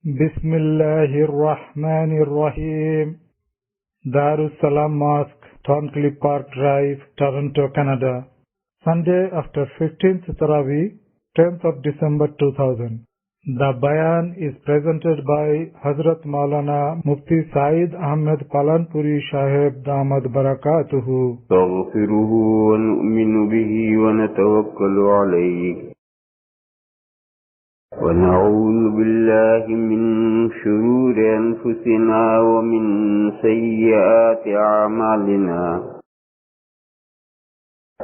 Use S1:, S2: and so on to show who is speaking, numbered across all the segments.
S1: بسم الله الرحمن الرحيم. Darussalam Mosque, Thorncliffe Park Drive, Toronto, Canada. Sunday after 15th Taraweeh, 10th of December 2000. The Bayan is presented by Hazrat Maulana Mufti Saeed Ahmed Palanpuri Sahib Damad Barakatuhu.
S2: نستغفره ونؤمن به ونتوكل عليه ونعوذ بالله من شرور أنفسنا ومن سيئات أعمالنا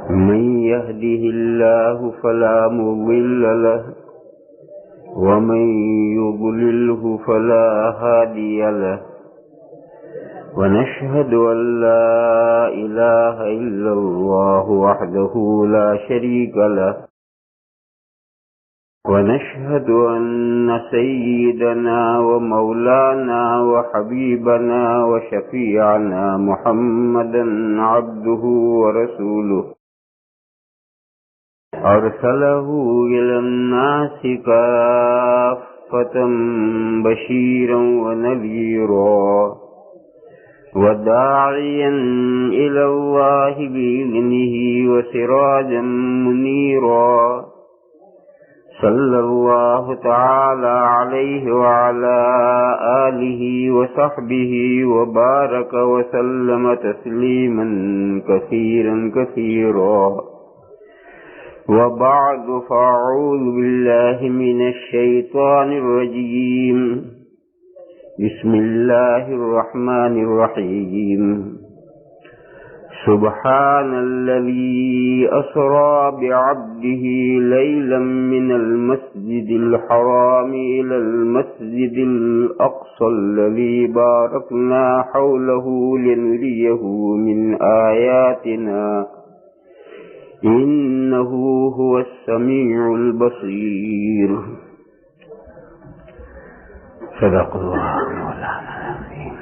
S2: من يهده الله فلا مضل له ومن يضلله فلا هادي له ونشهد أن لا إله إلا الله وحده لا شريك له ونشهد أن سيدنا ومولانا وحبيبنا وشفيعنا محمدا عبده ورسوله أرسله إلى الناس كافة بشيرا ونذيرا وداعيا إلى الله بإذنه وسراجا منيرا صلى الله تعالى عليه وعلى آله وصحبه وبارك وسلم تسليما كثيرا كثيرا وبعد فأعوذ بالله من الشيطان الرجيم بسم الله الرحمن الرحيم سبحان الذي أسرى بعبده ليلا من المسجد الحرام إلى المسجد الأقصى الذي باركنا حوله لنريه من آياتنا إنه هو السميع البصير صدق اللہ مولانا العظیم.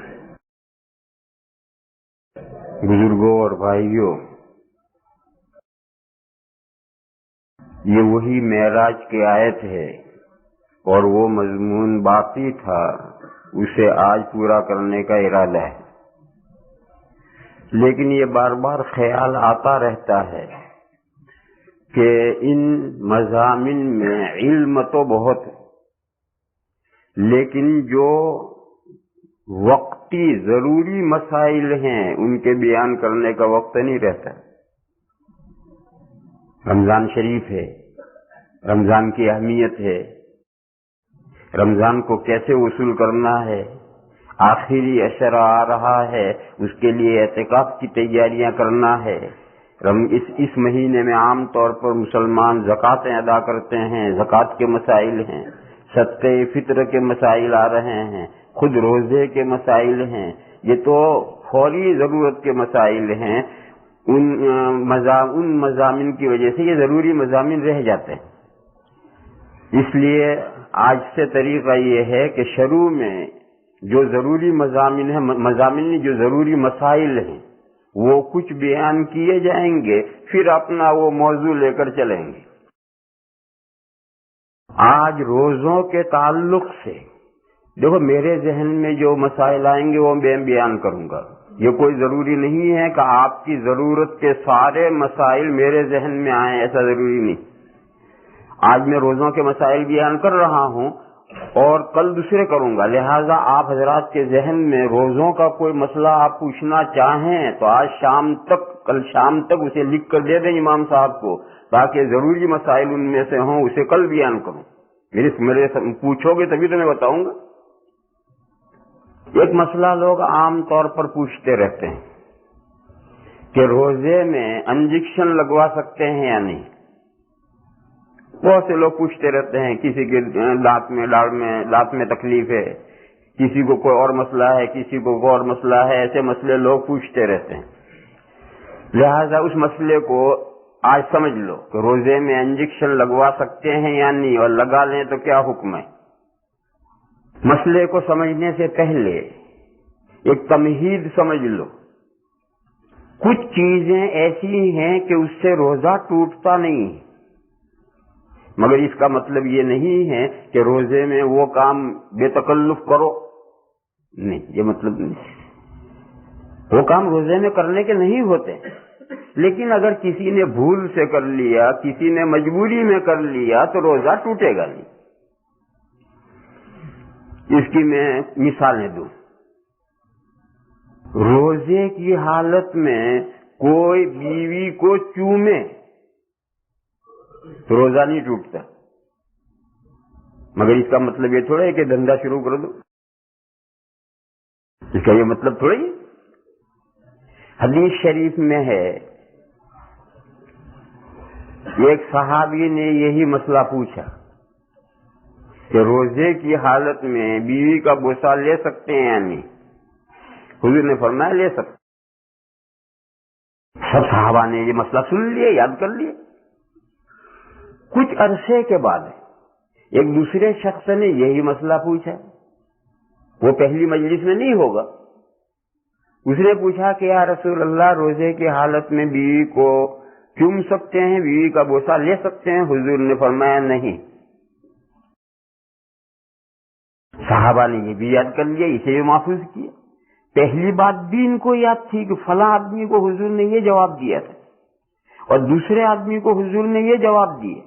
S2: بزرگوں اور بھائیوں، یہ وہی معراج کی آیت ہے اور وہ مضمون باقی تھا، اسے آج پورا کرنے کا ارادہ ہے. لیکن یہ بار بار خیال آتا رہتا ہے کہ ان مضامین میں علم تو بہت ہے، لیکن جو وقتی ضروری مسائل ہیں ان کے بیان کرنے کا وقت نہیں رہتا. رمضان شریف ہے، رمضان کی اہمیت ہے، رمضان کو کیسے وصول کرنا ہے، آخری عشرہ آ رہا ہے، اس کے لیے اعتکاف کی تیاریاں کرنا ہے. اس مہینے میں عام طور پر مسلمان زکوٰۃیں ادا کرتے ہیں، زکوٰۃ کے مسائل ہیں، صدقہ فطر کے مسائل آ رہے ہیں، خود روزے کے مسائل ہیں. یہ تو فوری ضرورت کے مسائل ہیں. ان مضامین کی وجہ سے یہ ضروری مضامین رہ جاتے ہیں. اس لیے آج سے طریقہ یہ ہے کہ شروع میں جو ضروری مضامین ہیں، مضامین جو ضروری مسائل ہیں وہ کچھ بیان کیے جائیں گے، پھر اپنا وہ موضوع لے کر چلیں گے. آج روزوں کے تعلق سے دیکھو، میرے ذہن میں جو مسائل آئیں گے وہ میں بیان کروں گا. یہ کوئی ضروری نہیں ہے کہ آپ کی ضرورت کے سارے مسائل میرے ذہن میں آئیں، ایسا ضروری نہیں. آج میں روزوں کے مسائل بیان کر رہا ہوں اور کل دوسرے کروں گا، لہذا آپ حضرات کے ذہن میں روزوں کا کوئی مسئلہ آپ پوچھنا چاہیں تو آج شام تک، کل شام تک اسے لکھ کر دے دیں امام صاحب کو، تاکہ ضروری مسائل ان میں سے ہوں، اسے کل بیان کروں. میرے پوچھو گے تبھی تو میں بتاؤں گا. ایک مسئلہ لوگ عام طور پر پوچھتے رہتے ہیں کہ روزے میں انجیکشن لگوا سکتے ہیں یا نہیں. بہت سے لوگ پوچھتے رہتے ہیں، کسی کے دانت میں تکلیف ہے، کسی کو کوئی اور مسئلہ ہے، کسی کو کوئی اور مسئلہ ہے. ایسے مسئلے لوگ پوچھتے رہتے ہیں. لہذا اس مسئلے کو آج سمجھ لو کہ روزے میں انجیکشن لگوا سکتے ہیں یا نہیں، اور لگا لیں تو کیا حکم ہے. مسئلے کو سمجھنے سے پہلے ایک تمہید سمجھ لو. کچھ چیزیں ایسی ہیں کہ اس سے روزہ ٹوٹتا نہیں. مگر اس کا مطلب یہ نہیں ہے کہ روزے میں وہ کام بے تکلف کرو، نہیں، یہ مطلب نہیں۔ وہ کام روزے میں کرنے کے نہیں ہوتے، لیکن اگر کسی نے بھول سے کر لیا، کسی نے مجبوری میں کر لیا تو روزہ ٹوٹے گا نہیں۔ اس کی میں مثالیں دوں۔ روزے کی حالت میں کوئی بیوی کو چومے تو روزہ نہیں ٹوٹتا، مگر اس کا مطلب یہ تھوڑا ہے کہ دھندا شروع کر دو، اس کا یہ مطلب تھوڑا ہی۔ حدیث شریف میں ہے، ایک صحابی نے یہی مسئلہ پوچھا کہ روزے کی حالت میں بیوی کا بوسہ لے سکتے ہیں یا نہیں؟ حضور نے فرمایا لے سکتے۔ سب صحابہ نے یہ مسئلہ سن لیا، یاد کر لیا۔ کچھ عرصے کے بعد ایک دوسرے شخص نے یہی مسئلہ پوچھا، وہ پہلی مجلس میں نہیں ہوگا، اس نے پوچھا کہ یا رسول اللہ، روزے کی حالت میں بیوی کو چوم سکتے ہیں، بیوی کا بوسہ لے سکتے ہیں؟ حضور نے فرمایا نہیں۔ صحابہ نے یہ بھی یاد کر لیا، اسے بھی محفوظ کیا۔ پہلی بات بھی ان کو یاد تھی کہ فلاں آدمی کو حضور نے یہ جواب دیا تھا، اور دوسرے آدمی کو حضور نے یہ جواب دیا،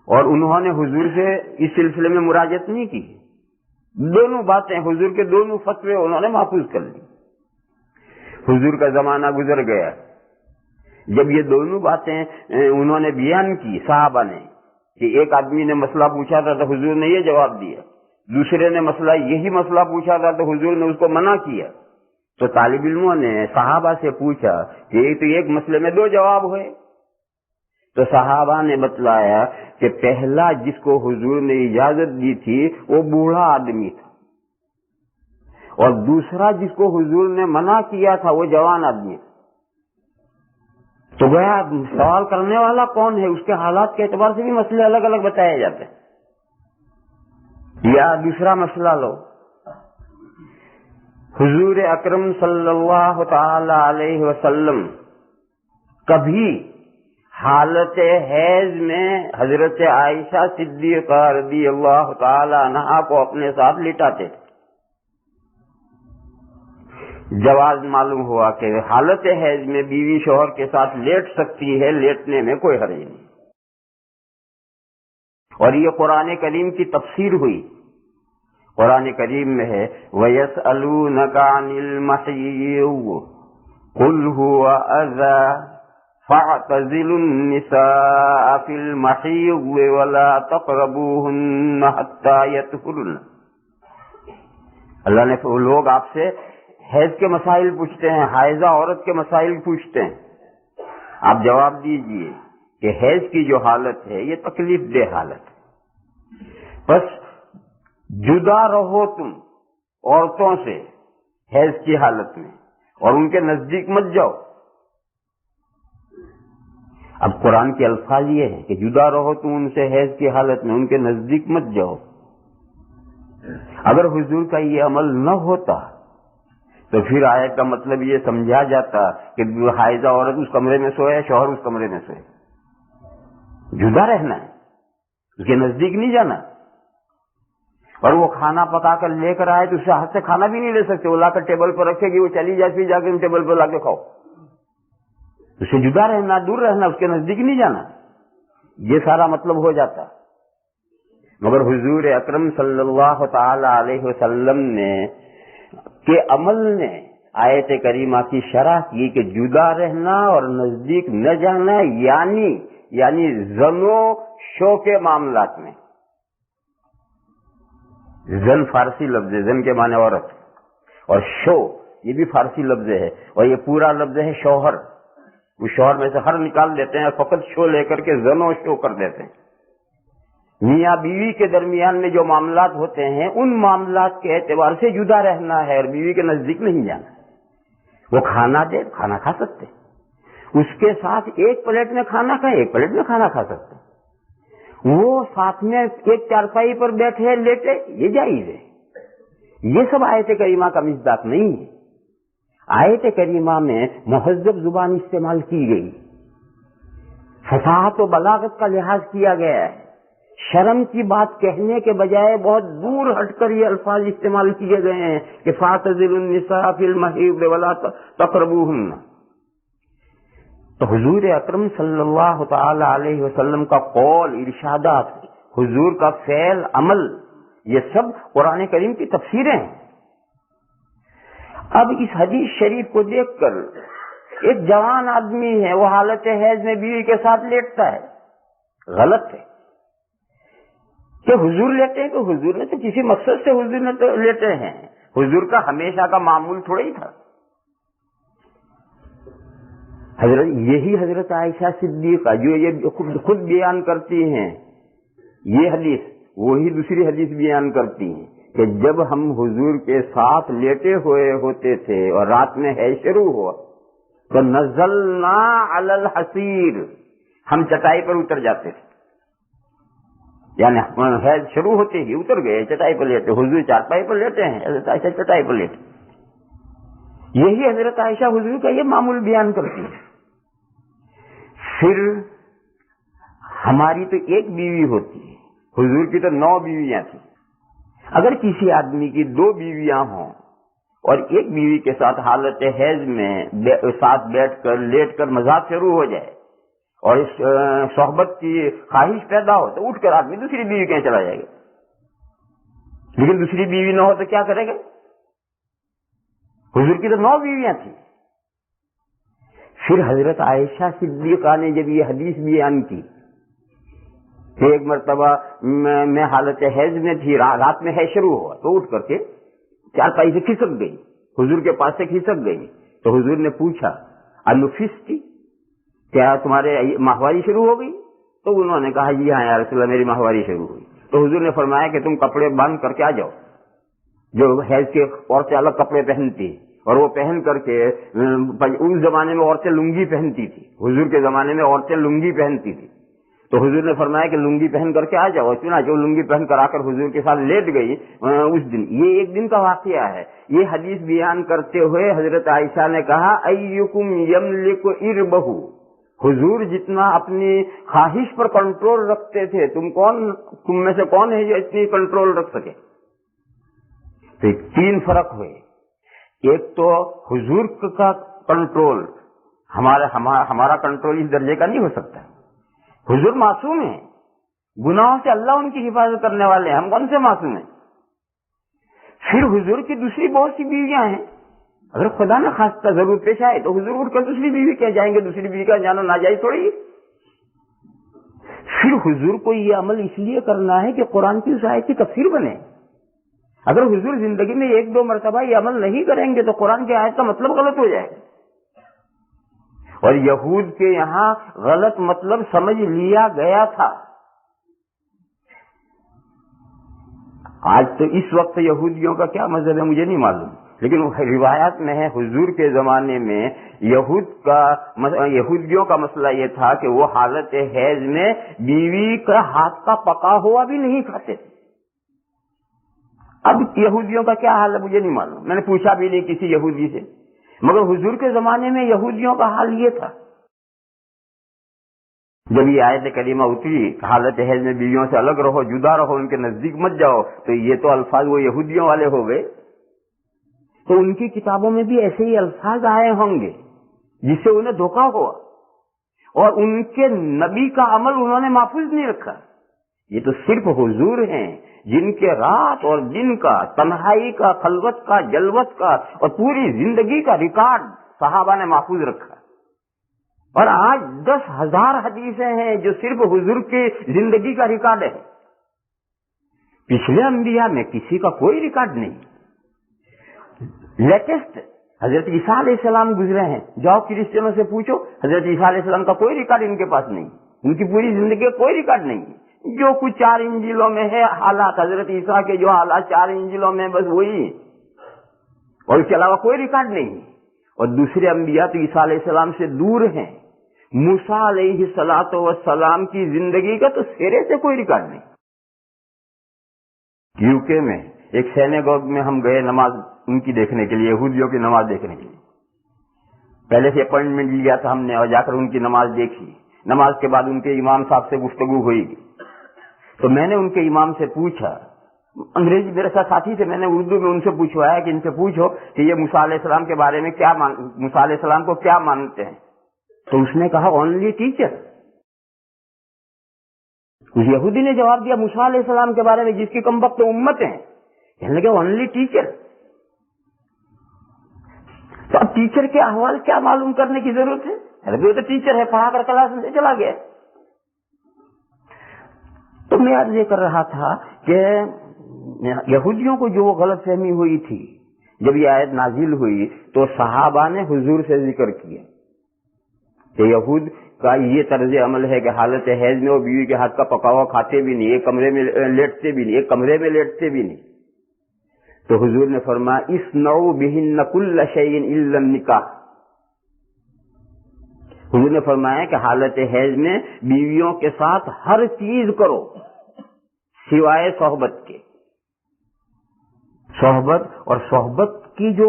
S2: اور انہوں نے حضور سے اس سلسلے میں مراجعت نہیں کی۔ دونوں باتیں، حضور کے دونوں فتوے انہوں نے محفوظ کر لی۔ حضور کا زمانہ گزر گیا، جب یہ دونوں باتیں انہوں نے بیان کی صحابہ نے کہ ایک آدمی نے مسئلہ پوچھا تھا تو حضور نے یہ جواب دیا، دوسرے نے یہی مسئلہ پوچھا تھا تو حضور نے اس کو منع کیا، تو طالب علموں نے صحابہ سے پوچھا کہ یہ تو ایک مسئلے میں دو جواب ہوئے۔ تو صحابہ نے بتلایا کہ پہلا جس کو حضور نے اجازت دی تھی وہ بوڑھا آدمی تھا، اور دوسرا جس کو حضور نے منع کیا تھا وہ جوان آدمی تھا۔ تو گویا سوال کرنے والا کون ہے، اس کے حالات کے اعتبار سے بھی مسئلے الگ الگ بتائے جاتے ہیں۔ یا دوسرا مسئلہ لو، حضور اکرم صلی اللہ تعالی علیہ وسلم کبھی حالت حیض میں حضرت عائشہ صدیقہ رضی اللہ تعالی عنہا کو اپنے ساتھ لٹاتے تھے۔ جواز معلوم ہوا کہ حالت حیض میں بیوی شوہر کے ساتھ لیٹ سکتی ہے، لیٹنے میں کوئی حرج نہیں، اور یہ قرآن کریم کی تفسیر ہوئی۔ قرآن کریم میں ہے وَيَسْأَلُونَكَ عَنِ الْمَحِيضِ قُلْ هُوَ أَذًى فَاعْتَزِلُوا النِّسَاءَ فِي الْمَحِيضِ وَلَا تَقْرَبُوهُنَّ حَتَّى يَطْهُرْنَ۔ اللہ نے، لوگ آپ سے حیض کے مسائل پوچھتے ہیں، حائضہ عورت کے مسائل پوچھتے ہیں، آپ جواب دیجئے کہ حیض کی جو حالت ہے یہ تکلیف دہ حالت ہے، بس جدا رہو تم عورتوں سے حیض کی حالت میں، اور ان کے نزدیک مت جاؤ۔ اب قرآن کے الفاظ یہ ہے کہ جدا رہو تم ان سے حیض کی حالت میں، ان کے نزدیک مت جاؤ۔ اگر حضور کا یہ عمل نہ ہوتا تو پھر آیت کا مطلب یہ سمجھا جاتا کہ حائضہ عورت اس کمرے میں سوئے، شوہر اس کمرے میں سوئے، جدا رہنا ہے، اس کے نزدیک نہیں جانا۔ اور وہ کھانا پکا کر لے کر آئے تو اس سے ہاتھ سے کھانا بھی نہیں لے سکتے، وہ لا کر ٹیبل پر رکھے گی، وہ چلی جائے، پھر جا کے ٹیبل پر لا کے کھاؤ۔ اس سے جدا رہنا، دور رہنا، اس کے نزدیک نہیں جانا، یہ سارا مطلب ہو جاتا۔ مگر حضور اکرم صلی اللہ تعالی علیہ وسلم نے کے عمل نے آیت کریمہ کی شرح کی کہ جدا رہنا اور نزدیک نہ جانا، یعنی زن و شو کے معاملات میں۔ زن فارسی لفظ ہے، زن کے معنی عورت، اور شو یہ بھی فارسی لفظ ہے، اور یہ پورا لفظ ہے شوہر۔ وہ شوہر میں سے ہر نکال دیتے ہیں، فقط شو لے کر کے زن و شو کر دیتے ہیں۔ میاں بیوی کے درمیان میں جو معاملات ہوتے ہیں ان معاملات کے اعتبار سے جدا رہنا ہے، اور بیوی کے نزدیک نہیں جانا۔ وہ کھانا دے، کھانا کھا سکتے، اس کے ساتھ ایک پلیٹ میں کھانا کھائے، ایک پلیٹ میں کھانا کھا سکتے، وہ ساتھ میں ایک چارپائی پر بیٹھے لیٹے، یہ جائز ہے۔ یہ سب آیت کریمہ کا مصداق نہیں ہے۔ آیت کریمہ میں مہذب زبان استعمال کی گئی، فصاحت و بلاغت کا لحاظ کیا گیا ہے. شرم کی بات کہنے کے بجائے بہت دور ہٹ کر یہ الفاظ استعمال کیے گئے ہیں کہ فاعتزلوا النساء فی المحیض ولا تقربوہن. تو حضور اکرم صلی اللہ تعالی علیہ وسلم کا قول، ارشادات، حضور کا فعل، عمل، یہ سب قرآن کریم کی تفسیریں ہیں. اب اس حدیث شریف کو دیکھ کر ایک جوان آدمی ہے، وہ حالت حیض میں بیوی کے ساتھ لیٹتا ہے. غلط ہے کہ حضور لیٹے ہیں، تو حضور نے تو کسی مقصد سے حضور نے تو لیٹے ہیں. حضور کا ہمیشہ کا معمول تھوڑا ہی تھا. یہی حضرت عائشہ صدیقہ جو یہ خود بیان کرتی ہیں، یہ حدیث وہی دوسری حدیث بیان کرتی ہیں کہ جب ہم حضور کے ساتھ لیٹے ہوئے ہوتے تھے اور رات میں حیض شروع ہوا تو نزلنا علی الحصیر، ہم چٹائی پر اتر جاتے تھے. یعنی حیض شروع ہوتے ہی اتر گئے چٹائی پر لیٹے. حضور چارپائی پر لیٹے ہیں، حضرت عائشہ چٹائی پر لیٹے. یہی حضرت عائشہ حضور کا یہ معمول بیان کرتی ہے. پھر ہماری تو ایک بیوی ہوتی ہے، حضور کی تو 9 بیویاں تھیں. اگر کسی آدمی کی 2 بیویاں ہوں اور ایک بیوی کے ساتھ حالت حیض میں ساتھ بیٹھ کر لیٹ کر مذاق شروع ہو جائے اور اس صحبت کی خواہش پیدا ہو تو اٹھ کر آدمی دوسری بیوی کہیں چلا جائے گا. لیکن دوسری بیوی نہ ہو تو کیا کرے گا؟ حضور کی تو 9 بیویاں تھیں. پھر حضرت عائشہ صدیقہ نے جب یہ حدیث بیان کی کہ ایک مرتبہ میں حالت حیض میں تھی، رات میں حیض شروع ہوا تو اٹھ کر کے چارپائی سے کھسک گئی، حضور کے پاس سے کھسک گئی. تو حضور نے پوچھا انفستی، کیا تمہارے ماہواری شروع ہو گئی؟ تو انہوں نے کہا جی ہاں یا رسول اللہ میری ماہواری شروع ہوئی. تو حضور نے فرمایا کہ تم کپڑے باندھ کر کے آ جاؤ. جو حیض کے عورتیں الگ کپڑے پہنتی اور وہ پہن کر کے، اس زمانے میں عورتیں لنگی پہنتی تھی، حضور کے زمانے میں عورتیں لنگی پہنتی تھی. تو حضور نے فرمایا کہ لنگی پہن کر کے آ جاؤ. چنانچہ جو لنگی پہن کر آ کر حضور کے ساتھ لیٹ گئی اس دن. یہ ایک دن کا واقعہ ہے. یہ حدیث بیان کرتے ہوئے حضرت عائشہ نے کہا ایکم یملک اربہ، حضور جتنا اپنی خواہش پر کنٹرول رکھتے تھے تم میں سے کون ہے جو اتنی کنٹرول رکھ سکے؟ تو 3 فرق ہوئے. ایک تو حضور کا کنٹرول، ہمارا کنٹرول اس درجے کا نہیں ہو سکتا. حضور معصوم ہیں، گناہوں سے اللہ ان کی حفاظت کرنے والے ہیں، ہم کون سے معصوم ہیں؟ پھر حضور کی دوسری بہت سی بیویاں ہیں، اگر خدا نہ خواستہ ضرورت پیش آئے تو حضور اٹھ کر دوسری بیوی کیا جائیں گے؟ دوسری بیوی کا جانا ناجائز تھوڑی. پھر حضور کو یہ عمل اس لیے کرنا ہے کہ قرآن کی اس آیت کی تفسیر بنے. اگر حضور زندگی میں 1-2 مرتبہ یہ عمل نہیں کریں گے تو قرآن کی آیت کا مطلب غلط ہو جائے گا. اور یہود کے یہاں غلط مطلب سمجھ لیا گیا تھا. آج تو اس وقت یہودیوں کا کیا مذہب ہے مجھے نہیں معلوم، لیکن روایات میں ہے حضور کے زمانے میں یہودیوں کا مسئلہ یہ تھا کہ وہ حالت حیض میں بیوی کا ہاتھ کا پکا ہوا بھی نہیں کھاتے. اب یہودیوں کا کیا حال ہے مجھے نہیں معلوم، میں نے پوچھا بھی نہیں کسی یہودی سے، مگر حضور کے زمانے میں یہودیوں کا حال یہ تھا. جب یہ آیت کریمہ اتری حالت حیض میں بیویوں سے الگ رہو، جدا رہو، ان کے نزدیک مت جاؤ، تو یہ تو الفاظ وہ یہودیوں والے ہو گئے. تو ان کی کتابوں میں بھی ایسے ہی الفاظ آئے ہوں گے جس سے انہیں دھوکہ ہوا، اور ان کے نبی کا عمل انہوں نے محفوظ نہیں رکھا. یہ تو صرف حضور ہیں جن کے رات اور دن کا، تنہائی کا، خلوت کا، جلوت کا اور پوری زندگی کا ریکارڈ صحابہ نے محفوظ رکھا. اور آج 10,000 حدیثیں ہیں جو صرف حضور کی زندگی کا ریکارڈ ہے. پچھلے انبیاء میں کسی کا کوئی ریکارڈ نہیں. لیٹسٹ حضرت عیسیٰ علیہ السلام گزرے ہیں، جاؤ کرسچنوں سے پوچھو، حضرت عیسیٰ علیہ السلام کا کوئی ریکارڈ ان کے پاس نہیں، ان کی پوری زندگی کا کوئی ریکارڈ نہیں. جو کچھ 4 انجیلوں میں ہے حالات حضرت عیسیٰ کے، جو حالات 4 انجیلوں میں بس وہی، اور اس کے علاوہ کوئی ریکارڈ نہیں. اور دوسرے انبیاء تو عیسیٰ علیہ السلام سے دور ہیں. موسیٰ علیہ السلام کی زندگی کا تو سرے سے کوئی ریکارڈ نہیں. یوکے میں ایک سینیگوگ میں ہم گئے نماز ان کی دیکھنے کے لیے، یہودیوں کی نماز دیکھنے کے لیے. پہلے سے اپوائنٹمنٹ لیا تھا ہم نے اور جا کر ان کی نماز دیکھی. نماز کے بعد ان کے امام صاحب سے گفتگو ہوئی. تو میں نے ان کے امام سے پوچھا، انگریزی میرے ساتھ ساتھی سے، میں نے اردو میں ان سے پوچھوایا کہ ان سے پوچھو کہ یہ موسیٰ علیہ السلام کے بارے میں موسیٰ علیہ السلام کو کیا مانتے ہیں؟ تو اس نے کہا اونلی ٹیچر. اس یہودی نے جواب دیا موسیٰ علیہ السلام کے بارے میں جس کی کم وقت امت ہیں، کہنے لگے اونلی ٹیچر. تو اب ٹیچر کے احوال کیا معلوم کرنے کی ضرورت ہے؟ ابھی وہ تو ٹیچر ہے، پڑھا کر کلاس میں چلا گیا. تو میں عرض یہ کر رہا تھا کہ یہودیوں کو جو غلط فہمی ہوئی تھی جب یہ آیت نازل ہوئی تو صحابہ نے حضور سے ذکر کیا کہ یہود کا یہ طرز عمل ہے کہ حالت حیض میں وہ بیوی کے ہاتھ کا پکا ہوا کھاتے بھی نہیں، ایک کمرے میں لیٹتے بھی نہیں. تو حضور نے فرمایا اصنعوا بہن کل شیء الا النکاح. حضور نے فرمایا کہ حالت حیض میں بیویوں کے ساتھ ہر چیز کرو سوائے صحبت کے. صحبت اور صحبت کی جو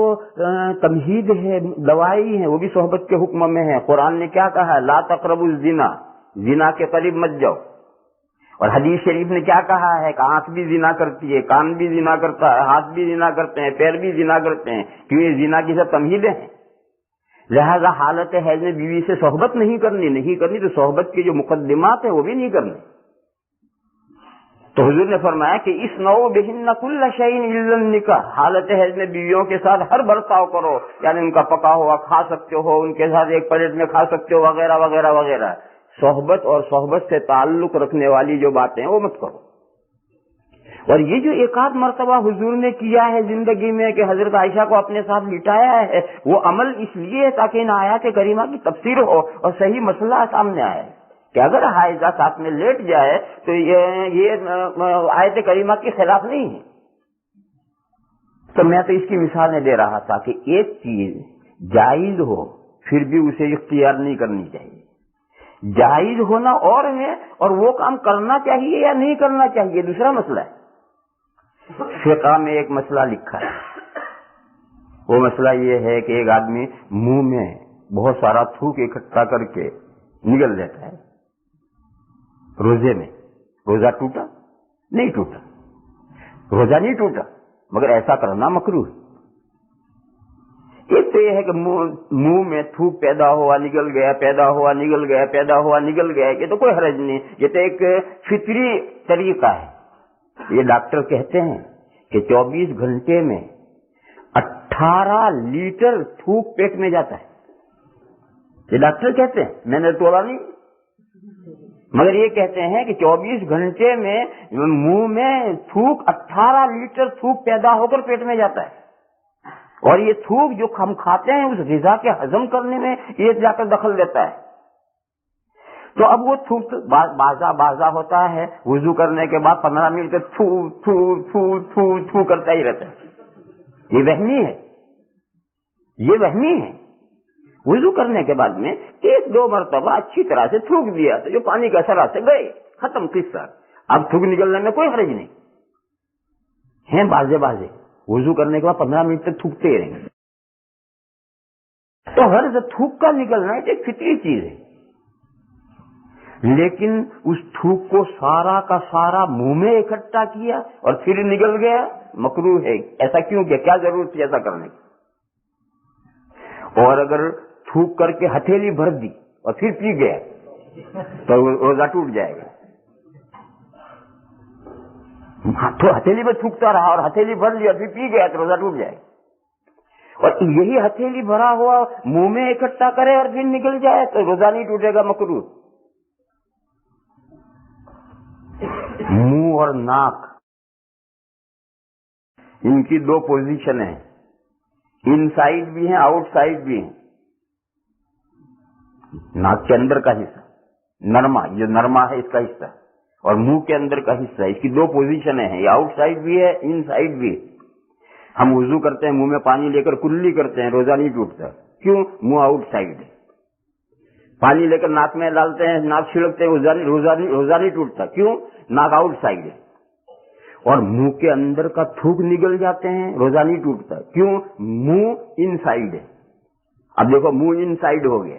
S2: تمہید ہے، دوائی ہے، وہ بھی صحبت کے حکم میں ہے. قرآن نے کیا کہا؟ لا تقربوا الزنا، زنا کے قریب مت جاؤ. اور حدیث شریف نے کیا کہا ہے کہ آنکھ بھی زنا کرتی ہے، کان بھی زنا کرتا ہے، ہاتھ بھی زنا کرتے ہیں، پیر بھی زنا کرتے ہیں، کیوں یہ زنا کی سب تمہیدیں ہیں. لہذا حالت حیض میں بیوی سے صحبت نہیں کرنی تو صحبت کے جو مقدمات ہیں وہ بھی نہیں کرنے. تو حضور نے فرمایا کہ اصنعوا بہن کل شیء الا النکاح، حالت حیض میں بیویوں کے ساتھ ہر برتاؤ کرو، یعنی ان کا پکا ہوا کھا سکتے ہو، ان کے ساتھ ایک پلیٹ میں کھا سکتے ہو، وغیرہ وغیرہ وغیرہ. صحبت اور صحبت سے تعلق رکھنے والی جو باتیں وہ مت کرو. اور یہ جو ایک آدھ مرتبہ حضور نے کیا ہے زندگی میں کہ حضرت عائشہ کو اپنے ساتھ لٹایا ہے، وہ عمل اس لیے تاکہ ان آیات کریمہ کی تفسیر ہو اور صحیح مسئلہ سامنے آئے کہ اگر حائضہ ساتھ میں لیٹ جائے تو یہ آیت کریمہ کے خلاف نہیں ہے. تو میں تو اس کی مثالیں دے رہا تھا کہ ایک چیز جائز ہو پھر بھی اسے اختیار نہیں کرنی چاہیے. جائز ہونا اور ہے اور وہ کام کرنا چاہیے یا نہیں کرنا چاہیے دوسرا مسئلہ ہے. فقہ میں ایک مسئلہ لکھا ہے، وہ مسئلہ یہ ہے کہ ایک آدمی منہ میں بہت سارا تھوک اکٹھا کر کے نگل دیتا ہے روزے میں. روزہ ٹوٹا؟ نہیں ٹوٹا، روزہ نہیں ٹوٹا، مگر ایسا کرنا مکروہ ہے. ایک تو یہ ہے کہ منہ میں تھوک پیدا ہوا نگل گیا، یہ تو کوئی حرج نہیں، یہ تو ایک فطری طریقہ ہے. یہ ڈاکٹر کہتے ہیں کہ 24 گھنٹے میں 18 لیٹر تھوک پیٹ میں جاتا ہے. یہ ڈاکٹر کہتے ہیں، میں نے تولا نہیں، مگر یہ کہتے ہیں کہ 24 گھنٹے میں منہ میں تھوک 18 لیٹر تھوک پیدا ہو کر پیٹ میں جاتا ہے. اور یہ تھوک جو ہم کھاتے ہیں اس غذا کے ہضم کرنے میں یہ جا کر دخل دیتا ہے. تو اب وہ تھوک بازا ہوتا ہے، وضو کرنے کے بعد 15 منٹ تھو تھو تھو تھو تھو کرتا ہی رہتا ہے. یہ وہمی ہے. وضو کرنے کے بعد میں 1-2 مرتبہ اچھی طرح سے تھوک دیا تو جو پانی کا اثر سے گئے، ختم قصہ. اب تھوک نکلنے میں کوئی حرج نہیں ہے. بازے وضو کرنے کے بعد 15 منٹ تک تھوکتے رہیں گے. تو ہر تھوک کا نکلنا ایک فطری چیز ہے، لیکن اس تھوک کو سارا کا سارا منہ میں اکٹھا کیا اور پھر نکل گیا، مکروہ ہے. ایسا کیوں کیا؟ کیا ضرورت تھی ایسا کرنے کی؟ اور اگر تھوک کر کے ہتھیلی بھر دی اور پھر پی گیا تو روزہ ٹوٹ جائے گا. ہتھیلی میں تھوکتا رہا اور ہتھیلی بھر لیا پھر پی گیا تو روزہ ٹوٹ جائے گا. اور یہی ہتھیلی بھرا ہوا منہ میں اکٹھا کرے اور پھر نکل جائے تو روزہ نہیں ٹوٹے گا، مکروہ. منہ اور ناک، ان کی 2 پوزیشن ہیں، ان سائڈ بھی ہیں، آؤٹ سائڈ بھی ہیں. ناک کے اندر کا حصہ نرما، جو نرما ہے اس کا حصہ، اور منہ کے اندر کا حصہ، اس کی 2 پوزیشنیں ہیں. یہ آؤٹ سائڈ بھی ہے، ان سائڈ بھی ہے. ہم وضو کرتے ہیں، منہ میں پانی لے کر کلی کرتے ہیں، روزہ نہیں ٹوٹتا. کیوں؟ منہ آؤٹ سائڈ ہے. پانی لے کر ناک میں ڈالتے ہیں، ناک چھڑکتے ہیں، روزہ نہیں ٹوٹتا. کیوں؟ ناک آؤٹ سائڈ ہے. اور منہ کے اندر کا تھوک نگل جاتے ہیں، روزہ نہیں ٹوٹتا. کیوں؟ منہ ان سائڈ ہے. اب دیکھو منہ ان سائڈ ہو گیا،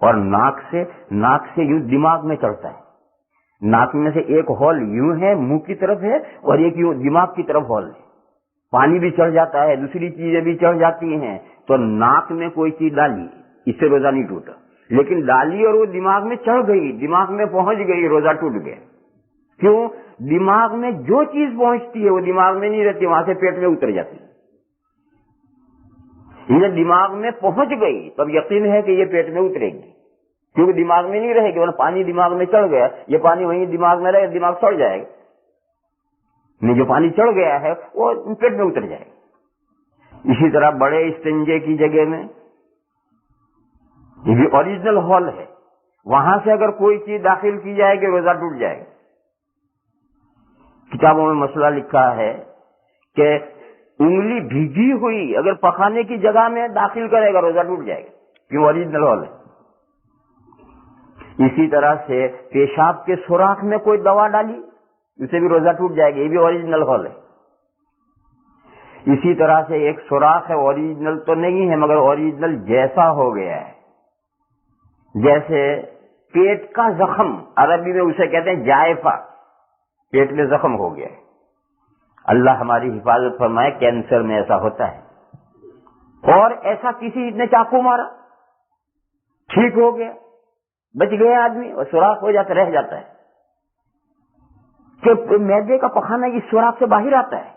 S2: اور ناک سے یوں دماغ میں چڑھتا ہے. ناک میں سے ایک ہول یوں ہے منہ کی طرف ہے اور ایک یوں دماغ کی طرف ہول ہے. پانی بھی چڑھ جاتا ہے, دوسری چیزیں بھی چڑھ جاتی ہیں. تو ناک میں کوئی چیز ڈالی, اس سے روزہ نہیں ٹوٹا. لیکن ڈالی اور وہ دماغ میں چڑھ گئی, دماغ میں پہنچ گئی, روزہ ٹوٹ گیا. کیوں؟ دماغ میں جو چیز پہنچتی ہے وہ دماغ میں نہیں رہتی, وہاں سے پیٹ میں اتر جاتی ہے. یہ دماغ میں پہنچ گئی تو اب یقین ہے کہ یہ پیٹ میں اترے گی, کیونکہ دماغ میں نہیں رہے گی. ورنہ پانی دماغ میں چڑھ گیا, یہ پانی وہیں دماغ میں رہے, دماغ سڑ جائے گا. نہیں, جو پانی چڑھ گیا ہے وہ پیٹ میں اتر جائے گا. اسی طرح بڑے استنجے کی جگہ میں یہ بھی اوریجنل ہال ہے, وہاں سے اگر کوئی چیز داخل کی جائے گی روزہ ٹوٹ جائے گا. کتابوں میں مسئلہ لکھا ہے کہ انگلی بھیگی ہوئی اگر پخانے کی جگہ میں داخل کرے گا روزہ ٹوٹ جائے گا, کیوں؟ اوریجنل ہال ہے. اسی طرح سے پیشاب کے سوراخ میں کوئی دوا ڈالی, اسے بھی روزہ ٹوٹ جائے گا, یہ بھی اوریجنل ہال ہے. اسی طرح سے ایک سوراخ ہے, اوریجنل تو نہیں ہے مگر اوریجنل جیسا ہو گیا ہے. جیسے پیٹ کا زخم, عربی میں اسے کہتے ہیں جائفہ, پیٹ میں زخم ہو گیا ہے. اللہ ہماری حفاظت فرمائے, کینسر میں ایسا ہوتا ہے. اور ایسا کسی نے چاقو مارا, ٹھیک ہو گیا, بچ گیا آدمی, اور سوراخ ہو جاتا, رہ جاتا ہے. کہ میدے کا پخانہ اس سوراخ سے باہر آتا ہے,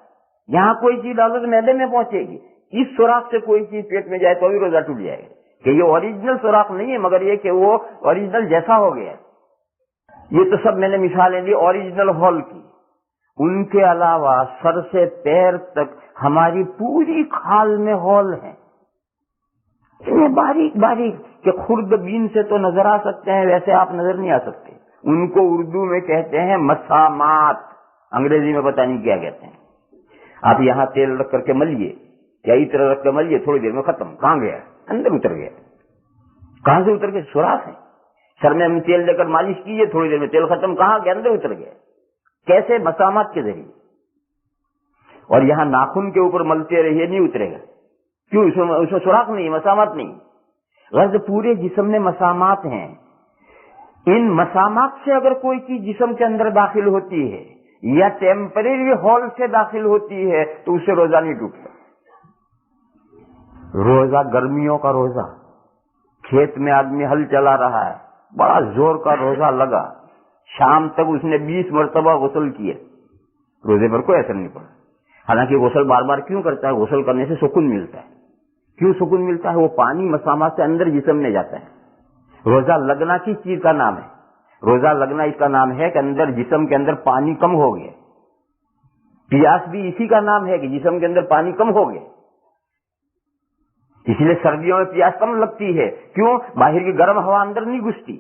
S2: یہاں کوئی چیز ڈالو تو میدے میں پہنچے گی, اس سوراخ سے کوئی چیز پیٹ میں جائے تو بھی روزہ ٹوٹ جائے گا. کہ یہ اوریجنل سوراخ نہیں ہے مگر یہ کہ وہ اوریجنل جیسا ہو گیا. یہ تو سب میں نے مثالیں دی اوریجنل ہال کی. ان کے علاوہ سر سے پیر تک ہماری پوری کھال میں ہال ہیں, باریک باریک کہ خوردبین سے تو نظر آ سکتے ہیں, ویسے آپ نظر نہیں آ سکتے. ان کو اردو میں کہتے ہیں مسامات, انگریزی میں پتہ نہیں کیا کہتے ہیں. آپ یہاں تیل رکھ کر کے ملیے یا اتر رکھ کے ملیے, تھوڑی دیر میں ختم, کہاں گیا؟ اندر اتر گیا. کہاں سے اتر گیا؟ سوراخ ہے. سر میں ہم تیل دے کر مالش کیجیے, تھوڑی دیر میں تیل ختم, کہاں گیا؟ اندر اتر گیا. کیسے؟ مسامات کے ذریعے. اور یہاں ناخن کے اوپر ملتے رہیے, نہیں اترے گا. کیوں؟ اس میں سوراخ نہیں, مسامات نہیں. غرض پورے جسم میں مسامات ہیں. ان مسامات سے اگر کوئی چیز جسم کے اندر داخل ہوتی ہے یا ٹیمپریری ہال سے داخل ہوتی ہے تو اس سے روزہ نہیں ٹوٹتا. روزہ گرمیوں کا روزہ, کھیت میں آدمی ہل چلا رہا ہے, بڑا زور کا روزہ لگا, شام تک اس نے 20 مرتبہ غسل کیے, روزے پر کوئی اثر نہیں پڑا. حالانکہ غسل بار بار کیوں کرتا ہے؟ غسل کرنے سے سکون ملتا ہے. کیوں سکون ملتا ہے؟ وہ پانی مسامات سے اندر جسم میں جاتا ہے. روزہ لگنا کس چیز کا نام ہے؟ روزہ لگنا اس کا نام ہے کہ اندر جسم کے اندر پانی کم ہو گیا. پیاس بھی اسی کا نام ہے کہ جسم کے اندر پانی کم ہو گیا. اس لیے سردیوں میں پیاس کم لگتی ہے. کیوں؟ باہر کی گرم ہوا اندر نہیں گھستی,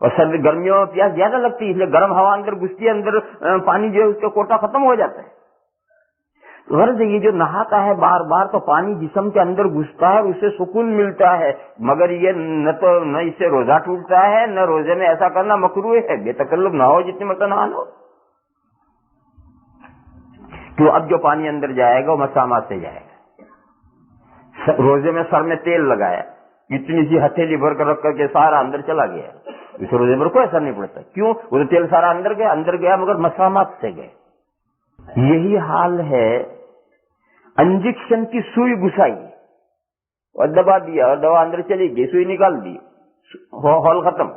S2: اور گرمیوں میں پیاس زیادہ لگتی ہے, اس لیے گرم ہوا اندر گھستی ہے, اندر پانی جو ہے اس کا کوٹا ختم ہو جاتا ہے. غرض یہ جو نہاتا ہے بار بار تو پانی جسم کے اندر گھستا ہے, اس سے سکون ملتا ہے. مگر یہ نہ اس سے روزہ ٹوٹتا ہے, نہ روزے میں ایسا کرنا مکروہ ہے. بے تکلف نہ ہو, جتنے مرتبہ نہا لو. کیوں؟ اب جو پانی اندر جائے گا وہ مسامات سے جائے گا. روزے میں سر میں تیل لگایا, اتنی سی ہتھیلی بھر کر رکھ کر کے سارا اندر چلا گیا, اس روزے پر کوئی اثر نہیں پڑتا. کیوں؟ وہ تو تیل سارا اندر گیا مگر مسامات سے گئے. یہی حال ہے انجیکشن کی سوئی گھسائی اور دبا دیا اور دوا اندر چلی گئی, سوئی نکال دی, ہال ختم.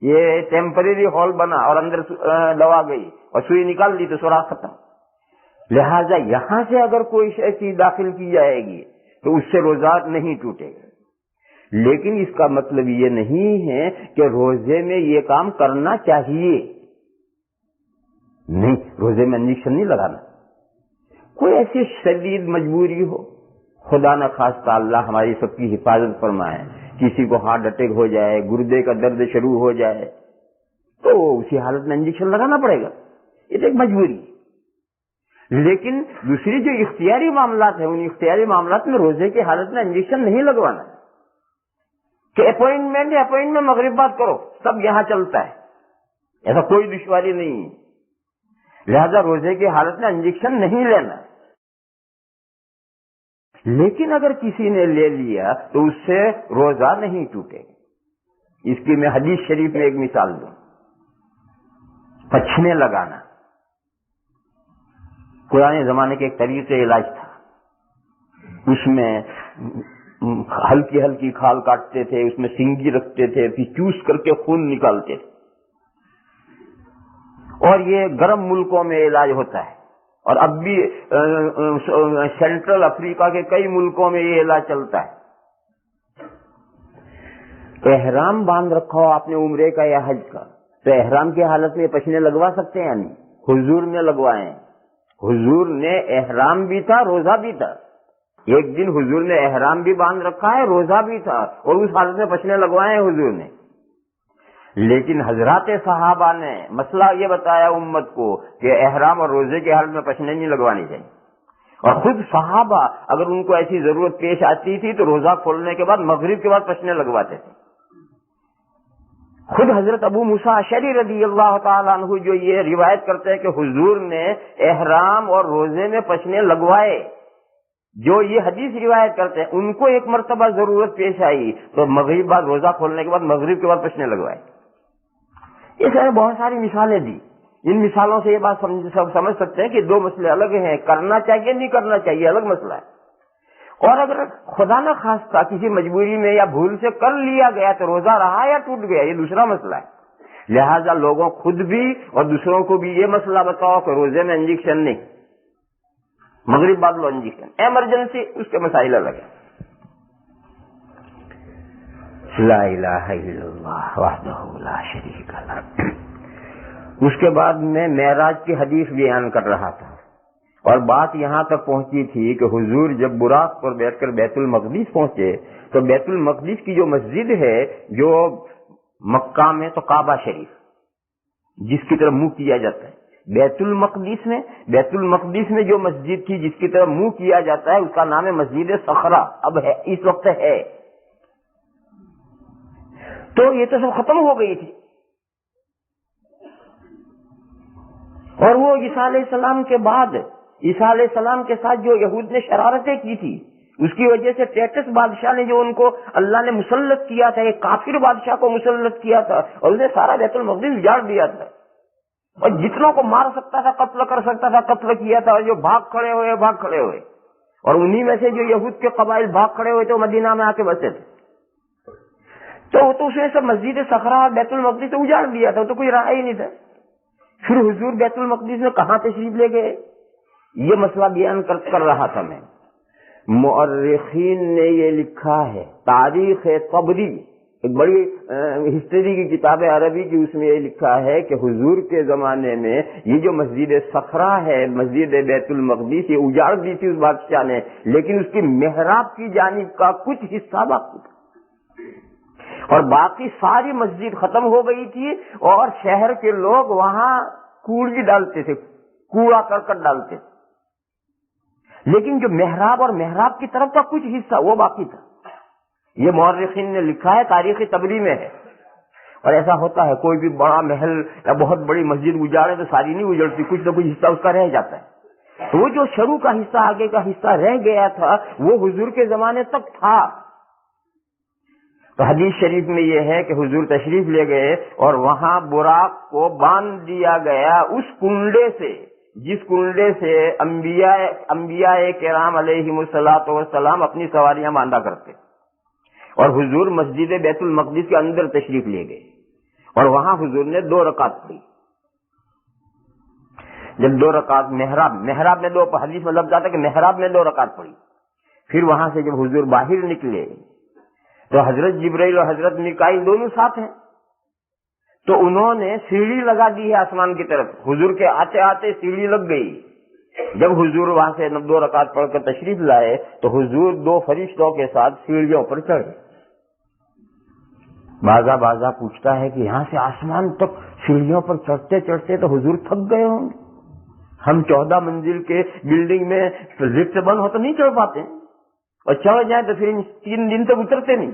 S2: یہ ٹیمپریری ہال بنا اور اندر دوا گئی اور سوئی نکال دی تو سوراخ ختم. لہذا یہاں سے اگر کوئی چیز داخل کی جائے گی تو اس سے روزہ نہیں ٹوٹے گا. لیکن اس کا مطلب یہ نہیں ہے کہ روزے میں یہ کام کرنا چاہیے. نہیں, روزے میں انجیکشن نہیں لگانا. کوئی ایسی شدید مجبوری ہو, خدا نہ خواستہ, اللہ ہماری سب کی حفاظت فرمائے, کسی کو ہارٹ اٹیک ہو جائے, گردے کا درد شروع ہو جائے تو اسی حالت میں انجیکشن لگانا پڑے گا. یہ تو ایک مجبوری. لیکن دوسری جو اختیاری معاملات ہیں, ان اختیاری معاملات میں روزے کی حالت میں انجیکشن نہیں لگوانا. کہ اپوائنٹمنٹ مغرب بات کرو, سب یہاں چلتا ہے, ایسا کوئی دشواری نہیں. لہذا روزے کی حالت میں انجیکشن نہیں لینا. لیکن اگر کسی نے لے لیا تو اس سے روزہ نہیں ٹوٹے گا. اس کی میں حدیث شریف میں ایک مثال دوں. پچھنے لگانا پرانے زمانے کے ایک طریقے علاج تھا. اس میں ہلکی ہلکی کھال کاٹتے تھے، اس میں سینگی رکھتے تھے، پھر چوس کر کے خون نکالتے تھے. اور یہ گرم ملکوں میں علاج ہوتا ہے، اور اب بھی سینٹرل افریقہ کے کئی ملکوں میں یہ علاج چلتا ہے. احرام باندھ رکھا ہو آپ نے عمرے کا یا حج کا، تو احرام کی حالت میں پسینے لگوا سکتے ہیں یا نہیں؟ حضور نے لگوائے ہیں. حضور نے احرام بھی تھا، روزہ بھی تھا. ایک دن حضور نے احرام بھی باندھ رکھا ہے، روزہ بھی تھا، اور اس حالت میں پسینے لگوائے ہیں حضور نے. لیکن حضرات صحابہ نے مسئلہ یہ بتایا امت کو کہ احرام اور روزے کی حالت میں پسینے نہیں لگوانے چاہیے. اور خود صحابہ اگر ان کو ایسی ضرورت پیش آتی تھی تو روزہ کھولنے کے بعد مغرب کے بعد پسینے لگواتے تھے. خود حضرت ابو موسیٰ اشعری رضی اللہ تعالیٰ عنہ جو یہ روایت کرتے ہیں کہ حضور نے احرام اور روزے میں پسینے لگوائے، جو یہ حدیث روایت کرتے ہیں، ان کو ایک مرتبہ ضرورت پیش آئی تو مغرب بعد روزہ کھولنے کے بعد مغرب کے بعد پسینے لگوائے. اس میں بہت ساری مثالیں دی. ان مثالوں سے یہ بات سمجھ سکتے ہیں کہ دو مسئلے الگ ہیں. کرنا چاہیے نہیں کرنا چاہیے الگ مسئلہ ہے، اور اگر خدا نہ خواستہ کسی مجبوری میں یا بھول سے کر لیا گیا تو روزہ رہا یا ٹوٹ گیا، یہ دوسرا مسئلہ ہے. لہذا لوگوں خود بھی اور دوسروں کو بھی یہ مسئلہ بتاؤ کہ روزے میں انجیکشن نہیں، مغرب بعد لو انجیکشن، ایمرجنسی، اس کے مسائل الگ ہیں. لا الہ الا اللہ وحدہ لا شریک لہ. اس کے بعد میں معراج کی حدیث بیان کر رہا تھا، اور بات یہاں تک پہنچی تھی کہ حضور جب براق پر بیٹھ کر بیت المقدس پہنچے تو بیت المقدس کی جو مسجد ہے جو مکہ میں تو کعبہ شریف جس کی طرف منہ کیا جاتا ہے، بیت المقدس میں جو مسجد تھی جس کی طرف منہ کیا جاتا ہے اس کا نام ہے مسجد صخرہ. اب ہے، اس وقت ہے. تو یہ تو سب ختم ہو گئی تھی. اور وہ عیسیٰ علیہ السلام کے بعد، عیسیٰ علیہ السلام کے ساتھ جو یہود نے شرارتیں کی تھی، اس کی وجہ سے ٹیٹس بادشاہ نے جو ان کو اللہ نے مسلط کیا تھا، ایک کافر بادشاہ کو مسلط کیا تھا، اور اسے سارا بیت المقدس اجاڑ دیا تھا، اور جتنوں کو مار سکتا تھا قتل کر سکتا تھا قتل کیا تھا، اور جو بھاگ کھڑے ہوئے، اور انہی میں سے جو یہود کے قبائل بھاگ کھڑے ہوئے تھے وہ مدینہ میں آ کے بسے تھے. تو اس نے سب مسجد صخرہ اور بیت المقدس سے اجاڑ دیا تھا، تو کوئی رہا ہی نہیں تھا. پھر حضور بیت المقدس میں کہاں تشریف لے گئے، یہ مسئلہ بیان کر رہا تھا میں. مؤرخین نے یہ لکھا ہے، تاریخ طبری ایک بڑی ہسٹری کی کتاب ہے عربی کی، اس میں یہ لکھا ہے کہ حضور کے زمانے میں یہ جو مسجد صخرہ ہے، مسجد بیت المقدس، یہ اجاڑ دی تھی اس بادشاہ نے، لیکن اس کی محراب کی جانب کا کچھ حصہ باقی تھا، اور باقی ساری مسجد ختم ہو گئی تھی، اور شہر کے لوگ وہاں کوڑی ڈالتے تھے، کوڑا کرکٹ ڈالتے تھے، لیکن جو محراب اور محراب کی طرف کا کچھ حصہ وہ باقی تھا. یہ مورخین نے لکھا ہے، تاریخ طبری میں ہے. اور ایسا ہوتا ہے کوئی بھی بڑا محل یا بہت بڑی مسجد اجاڑے تو ساری نہیں اجڑتی، کچھ نہ کچھ حصہ اس کا رہ جاتا ہے. تو وہ جو شروع کا حصہ، آگے کا حصہ رہ گیا تھا، وہ حضور کے زمانے تک تھا. تو حدیث شریف میں یہ ہے کہ حضور تشریف لے گئے اور وہاں براق کو باندھ دیا گیا اس کنڈے سے جس کنڈے سے انبیاء کرام علیہم الصلوۃ والسلام اپنی سواریاں باندھا کرتے. اور حضور مسجد بیت المقدس کے اندر تشریف لے گئے اور وہاں حضور نے 2 رکعت پڑھی. جب 2 رکعت محراب میں 2 حدیث میں لفظ آتا ہے کہ محراب میں 2 رکعت پڑھی. پھر وہاں سے جب حضور باہر نکلے تو حضرت جبرائیل اور حضرت میکائیل دونوں ساتھ ہیں، تو انہوں نے سیڑھی لگا دی ہے آسمان کی طرف. حضور کے آتے آتے سیڑھی لگ گئی. جب حضور وہاں سے 2 رکعت پڑھ کر تشریف لائے تو حضور 2 فرشتوں کے ساتھ سیڑھیوں پر چڑھے. بازا پوچھتا ہے کہ یہاں سے آسمان تک سیڑھیوں پر چڑھتے چڑھتے تو حضور تھک گئے ہوں گے. ہم 14 منزل کے بلڈنگ میں لفٹ بند ہو تو نہیں چڑھ پاتے، اور چڑھ جائیں تو پھر 3 دن تک اترتے نہیں.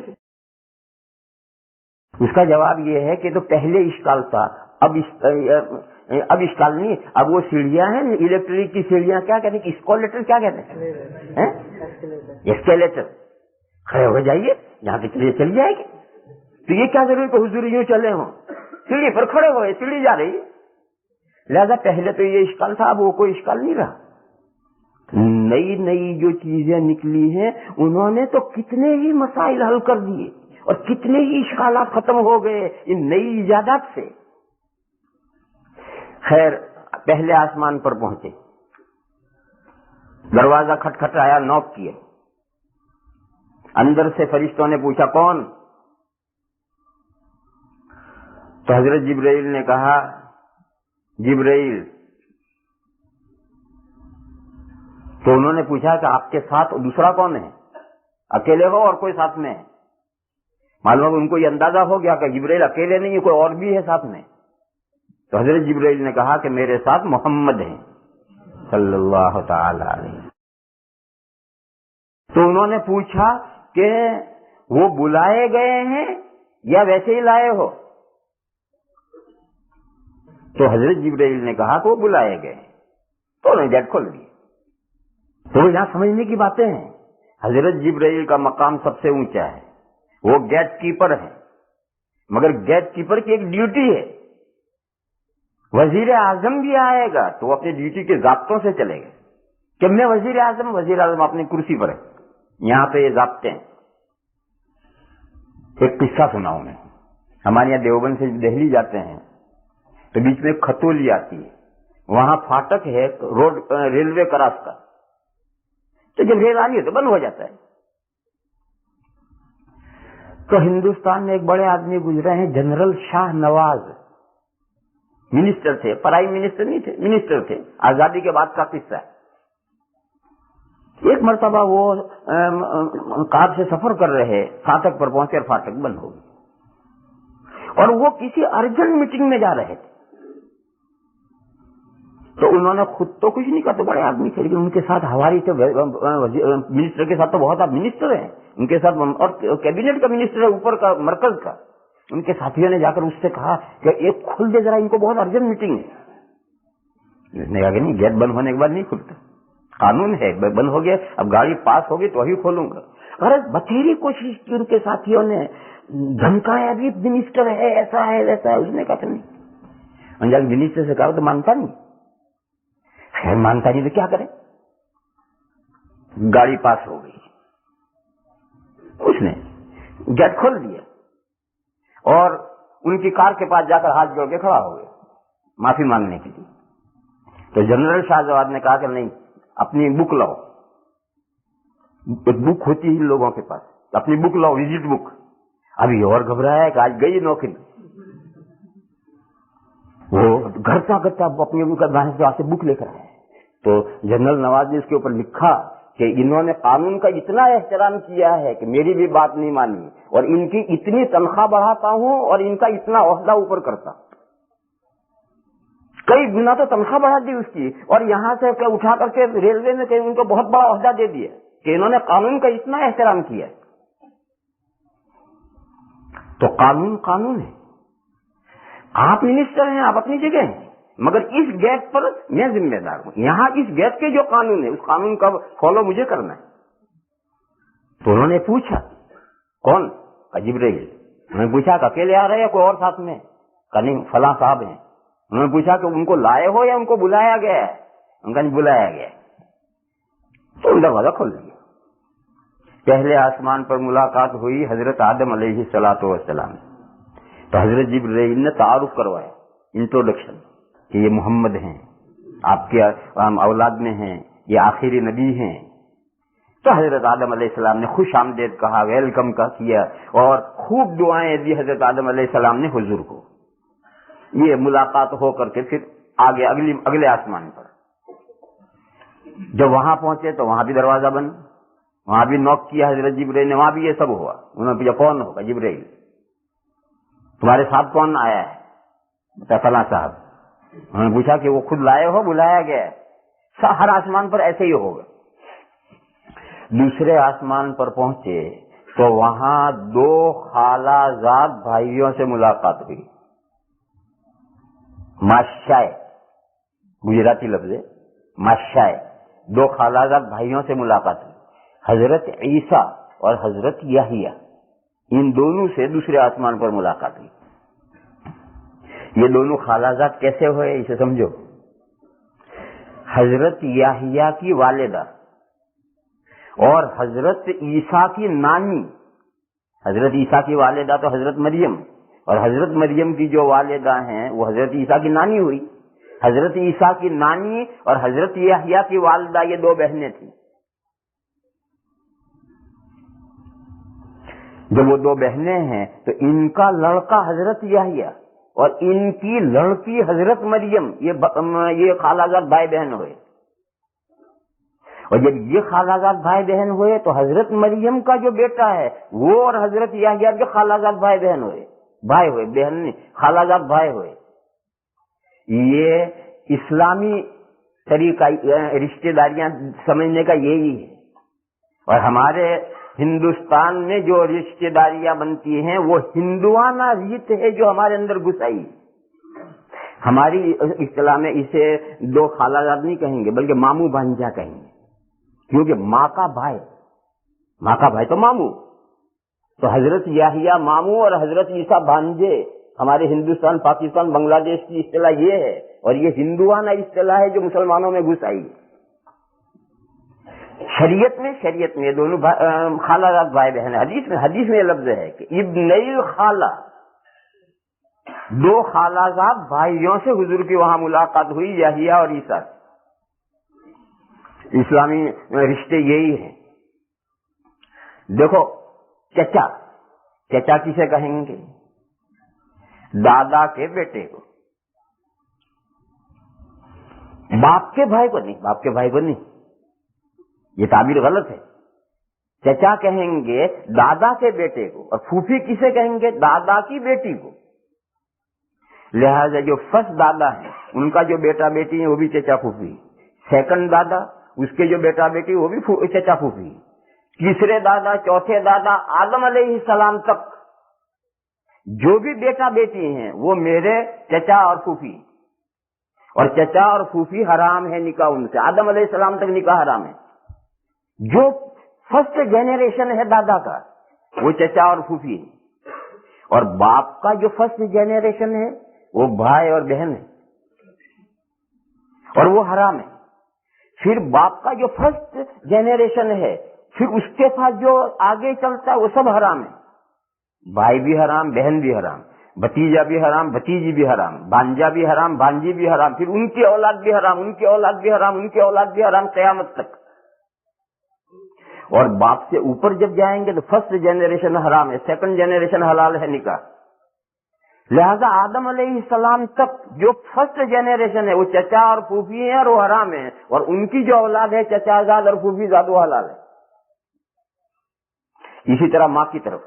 S2: اس کا جواب یہ ہے کہ تو پہلے اشکال تھا، اب اشکال نہیں. اب وہ سیڑھیاں ہیں الیکٹرک کی سیڑھیاں، کیا کہتے ہیں، اسکیلیٹر کیا کہتے ہیں، اسکیلیٹر. کھڑے ہو جائیے، جہاں تک چلیے چل جائے گی. تو یہ کیا ضروری کہ حضور یوں چلے ہوں، سیڑھی پر کھڑے ہوئے، سیڑھی جا رہی. لہذا پہلے تو یہ اشکال تھا، اب وہ کوئی اشکال نہیں رہا. نئی نئی جو چیزیں نکلی ہیں انہوں نے تو کتنے ہی مسائل حل کر دیے اور کتنے ہی اشکالات ختم ہو گئے ان نئی ایجادات سے. خیر پہلے آسمان پر پہنچے، دروازہ کھٹکھٹایا، نوک کیا. اندر سے فرشتوں نے پوچھا کون؟ تو حضرت جبرائیل نے کہا جبرائیل. تو انہوں نے پوچھا کہ آپ کے ساتھ دوسرا کون ہے؟ اکیلے ہو اور کوئی ساتھ میں ہے؟ معلوم ان کو یہ اندازہ ہو گیا کہ جبرائیل اکیلے نہیں ہے، کوئی اور بھی ہے ساتھ میں. تو حضرت جبرائیل نے کہا کہ میرے ساتھ محمد ہیں صلی اللہ تعالی علیہ. تو انہوں نے پوچھا کہ وہ بلائے گئے ہیں یا ویسے ہی لائے ہو؟ تو حضرت جبرائیل نے کہا کہ وہ بلائے گئے ہیں. تو انہوں نے گیٹ کھول دی. تو یہاں سمجھنے کی باتیں ہیں. حضرت جبرائیل کا مقام سب سے اونچا ہے، وہ گیٹ کیپر ہے، مگر گیٹ کیپر کی ایک ڈیوٹی ہے. وزیر اعظم بھی آئے گا تو وہ اپنی ڈیوٹی کے ضابطوں سے چلے گا کہ میں وزیر اعظم اپنی کرسی پر ہے، یہاں پہ یہ ضابطے ہیں. ایک قصہ سناؤں میں. ہمارے یہاں دیوبند سے دہلی جاتے ہیں تو بیچ میں کھتولی آتی ہے، وہاں فاٹک ہے روڈ ریلوے کراس کا. تو جب ریل آ رہی ہے تو بند ہو جاتا ہے. تو ہندوستان میں ایک بڑے آدمی گزرے ہیں، جنرل شاہ نواز، منسٹر تھے، پرائم منسٹر نہیں تھے، منسٹر تھے. آزادی کے بعد کا قصہ ہے. ایک مرتبہ وہ کار سے سفر کر رہے، فاٹک پر پہنچے اور فاٹک بند ہو گئی اور وہ کسی ارجنٹ میٹنگ میں جا رہے تھے. تو انہوں نے خود تو کچھ نہیں کہا، تو بڑے آدمی تھے لیکن ان کے ساتھ ہماری تو منسٹر کے ساتھ تو بہت آپ منسٹر ہیں، ان کے ساتھ اور کیبنٹ کا منسٹر ہے اوپر کا مرکز کا. ان کے ساتھیوں نے جا کر اس سے کہا کہ ایک کھل دے ذرا، ان کو بہت ارجنٹ میٹنگ ہے. اس نے کہا کہ نہیں، گیٹ بند ہونے کے بعد نہیں کھلتا، قانون ہے، بند ہو گیا، اب گاڑی پاس ہوگی تو وہی کھولوں گا. ارے بتھیری کوشش کی ان کے ساتھیوں نے، دھمکایا بھی منسٹر ہے، ایسا ہے ویسا ہے. اس نے کہا نہیں، منسٹر سے کہا تو مانتا نہیں. خیر مانتا نہیں تو کیا کریں. گاڑی پاس ہو گئی، اس نے گیٹ کھول دیا اور ان کی کار کے پاس جا کر ہاتھ جوڑ کے کھڑا ہو گیا معافی مانگنے کے لیے. تو جنرل شاہزاد نے کہا کہ نہیں، اپنی بک لاؤ. ایک بک ہوتی ہے لوگوں کے پاس، اپنی بک لاؤ، وزٹ بک. ابھی اور گھبرایا ہے کہ آج گئی نوکری. وہ گھرتا گھرتا اپنی بک لے کر آئے. تو جنرل نواز نے اس کے اوپر لکھا کہ انہوں نے قانون کا اتنا احترام کیا ہے کہ میری بھی بات نہیں مانی، اور ان کی اتنی تنخواہ بڑھاتا ہوں اور ان کا اتنا عہدہ اوپر کرتا. کئی گنا تو تنخواہ بڑھا دی اس کی، اور یہاں سے اٹھا کر کے ریلوے میں ان کو بہت بڑا عہدہ دے دیا کہ انہوں نے قانون کا اتنا احترام کیا. تو قانون قانون ہے. آپ منسٹر ہیں، آپ اپنی جگہ ہیں، مگر اس گیٹ پر میں ذمہ دار ہوں. یہاں اس گیٹ کے جو قانون ہے اس قانون کا فالو مجھے کرنا ہے. تو انہوں نے پوچھا کون؟ جبرائیل. انہوں نے پوچھا کہ اکیلے آ رہے ہیں کوئی اور ساتھ میں؟ کہ نہیں، فلاں صاحب ہیں. انہوں نے پوچھا کہ ان کو لائے ہو یا ان کو بلایا گیا ہے؟ ان کا نہیں، بلایا گیا. تو دروازہ کھول دیا. پہلے آسمان پر ملاقات ہوئی حضرت آدم علیہ السلام. تو حضرت جبرائیل نے تعارف کروایا، انٹروڈکشن، کہ یہ محمد ہیں، آپ کے اولاد میں ہیں، یہ آخری نبی ہیں. تو حضرت آدم علیہ السلام نے خوش آمدید کہا، ویلکم کا کیا، اور خوب دعائیں دی حضرت آدم علیہ السلام نے حضور کو. یہ ملاقات ہو کر کے پھر آگے اگلے آسمان پر جب وہاں پہنچے تو وہاں بھی دروازہ بند، وہاں بھی نوک کیا حضرت جبرائیل نے، وہاں بھی یہ سب ہوا. انہوں نے پوچھا کون ہوگا؟ جبرائیل. تمہارے ساتھ کون آیا ہے؟ فلاں صاحب. انہوں نے پوچھا کہ وہ خود لائے ہو، بلایا گیا ہے؟ ہر آسمان پر ایسے ہی ہوگا. دوسرے آسمان پر پہنچے تو وہاں دو خالہ زاد بھائیوں سے ملاقات ہوئی. ماشائے، گجراتی لفظ ہے ماشائے. دو خالہ زاد بھائیوں سے ملاقات ہوئی، حضرت عیسیٰ اور حضرت یحییٰ. ان دونوں سے دوسرے آسمان پر ملاقات ہوئی. یہ دونوں خالازاد کیسے ہوئے اسے سمجھو. حضرت یحییٰ کی والدہ اور حضرت عیسیٰ کی نانی، حضرت عیسیٰ کی والدہ تو حضرت مریم، اور حضرت مریم کی جو والدہ ہیں وہ حضرت عیسیٰ کی نانی ہوئی. حضرت عیسیٰ کی نانی اور حضرت یحییٰ کی والدہ یہ دو بہنیں تھیں. جب وہ دو بہنیں ہیں تو ان کا لڑکا حضرت یحییٰ اور ان کی لڑکی حضرت مریم یہ خالازاد بھائی بہن ہوئے. اور جب یہ خالازاد بھائی بہن ہوئے تو حضرت مریم کا جو بیٹا ہے وہ اور حضرت یحییٰ کے خالازاد بھائی بہن ہوئے، بھائی ہوئے، بہن نہیں، خالازاد بھائی ہوئے. یہ اسلامی طریقہ رشتہ داریاں سمجھنے کا یہی ہے. اور ہمارے ہندوستان میں جو رشتہ داریاں بنتی ہیں وہ ہندوانہ ریت ہے جو ہمارے اندر گھسائی. ہماری اصطلاح میں اسے دو خالازاد نہیں کہیں گے بلکہ ماموں بھانجا کہیں گے، کیونکہ ماں کا بھائی تو ماموں. تو حضرت یحییٰ ماموں اور حضرت عیسیٰ بھانجے ہمارے ہندوستان، پاکستان، بنگلہ دیش کی اصطلاح یہ ہے. اور یہ ہندوانہ اصطلاح ہے جو مسلمانوں میں گھس آئی. شریعت میں دونوں خالازاد بھائی بہن. حدیث میں یہ لفظ ہے کہ ابنی الخالہ، دو خالازاد بھائیوں سے حضور کی وہاں ملاقات ہوئی، یحییٰ اور عیسیٰ. اسلامی رشتے یہی ہیں. دیکھو چچا کسے کہیں گے؟ دادا کے بیٹے کو. باپ کے بھائی کو نہیں، یہ تعبیر غلط ہے. چچا کہیں گے دادا کے بیٹے کو، اور پھوپھی کسے کہیں گے؟ دادا کی بیٹی کو. لہذا جو فرسٹ دادا ہیں ان کا جو بیٹا بیٹی ہے وہ بھی چچا پھوپھی. سیکنڈ دادا اس کے جو بیٹا بیٹی وہ بھی چچا پھوپھی. تیسرے دادا، چوتھے دادا، آدم علیہ السلام تک جو بھی بیٹا بیٹی ہیں وہ میرے چچا اور پھوپھی. اور چچا اور پھوپھی حرام ہے نکاح ان سے. آدم علیہ السلام تک نکاح حرام ہے. جو فرسٹ جنریشن ہے دادا کا وہ چچا اور پھوپھی ہے. اور باپ کا جو فرسٹ جنریشن ہے وہ بھائی اور بہن ہے، اور وہ حرام ہے. پھر باپ کا جو فرسٹ جنریشن ہے پھر اس کے پاس جو آگے چلتا ہے وہ سب حرام ہے. بھائی بھی حرام، بہن بھی حرام، بھتیجا بھی حرام، بھتیجی بھی حرام، بھانجا بھی حرام، بھانجی بھی حرام، پھر ان کی اولاد بھی حرام، ان کی اولاد بھی حرام، ان کی اولاد بھی حرام قیامت تک. اور باپ سے اوپر جب جائیں گے تو فرسٹ جنریشن حرام ہے، سیکنڈ جنریشن حلال ہے نکاح. لہذا آدم علیہ السلام تک جو فرسٹ جنریشن ہے وہ چچا اور پھوپھی ہیں اور وہ حرام ہے. اور ان کی جو اولاد ہے چچا زاد اور پھوپھی زاد وہ حلال ہے. اسی طرح ماں کی طرف،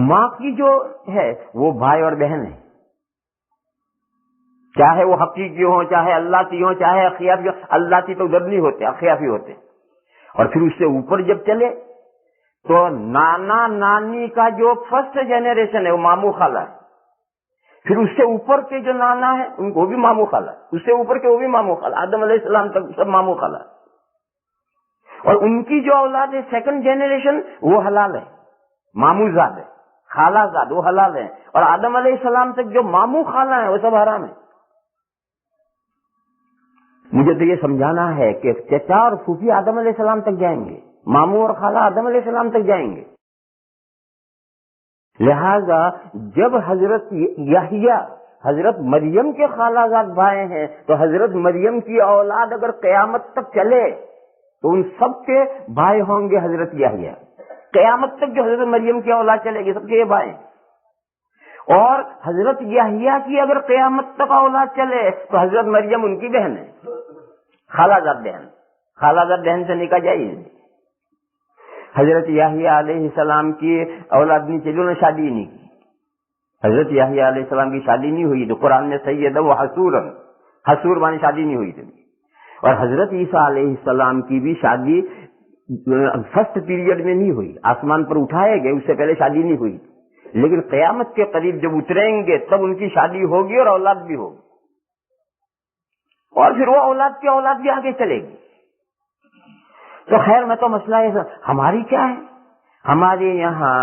S2: ماں کی جو ہے وہ بھائی اور بہن ہے، چاہے وہ حقیقی ہوں، چاہے اللہ کی ہوں، چاہے اخیافی ہوں. اللہ کی تو ادھر نہیں ہوتے، اخیافی ہوتے. اور پھر اس سے اوپر جب چلے تو نانا نانی کا جو فرسٹ جنریشن ہے وہ ماموں خالہ ہے. پھر اس سے اوپر کے جو نانا ہے ان کو بھی ماموں خالہ، اس سے اوپر کے وہ بھی ماموں خالہ. آدم علیہ السلام تک سب ماموں خالہ. اور ان کی جو اولاد ہے سیکنڈ جنریشن وہ حلال ہے، ماموں زاد ہے، خالہ زاد وہ حلال ہے. اور آدم علیہ السلام تک جو ماموں خالہ ہیں وہ سب حرام ہے. مجھے تو یہ سمجھانا ہے کہ چچا اور پھوپھی آدم علیہ السلام تک جائیں گے، ماموں اور خالہ آدم علیہ السلام تک جائیں گے. لہذا جب حضرت یحییٰ حضرت مریم کے خالہ زاد بھائی ہیں تو حضرت مریم کی اولاد اگر قیامت تک چلے تو ان سب کے بھائی ہوں گے حضرت یحییٰ. قیامت تک جو حضرت مریم کی اولاد چلے گی سب کے یہ بھائی. اور حضرت یحییٰ کی اگر قیامت تک اولاد چلے تو حضرت مریم ان کی بہن ہے، خالہ زاد بہن. خالہ زاد بہن سے نکاح جائز. حضرت یحییٰ علیہ السلام کی اولاد نہیں چلی، انہوں نے شادی نہیں کی. حضرت یحییٰ علیہ السلام کی شادی نہیں ہوئی تو قرآن میں سیدہ و حسورن، حسور مانے شادی نہیں ہوئی تھی. اور حضرت عیسیٰ علیہ السلام کی بھی شادی فرسٹ پیریڈ میں نہیں ہوئی، آسمان پر اٹھائے گئے اس سے پہلے شادی نہیں ہوئی. لیکن قیامت کے قریب جب اتریں گے تب ان کی شادی ہوگی اور اولاد بھی ہوگی. اور پھر وہ اولاد کی اولاد بھی آگے چلے گی. تو خیر میں تو مسئلہ ہے ہماری کیا ہے، ہمارے یہاں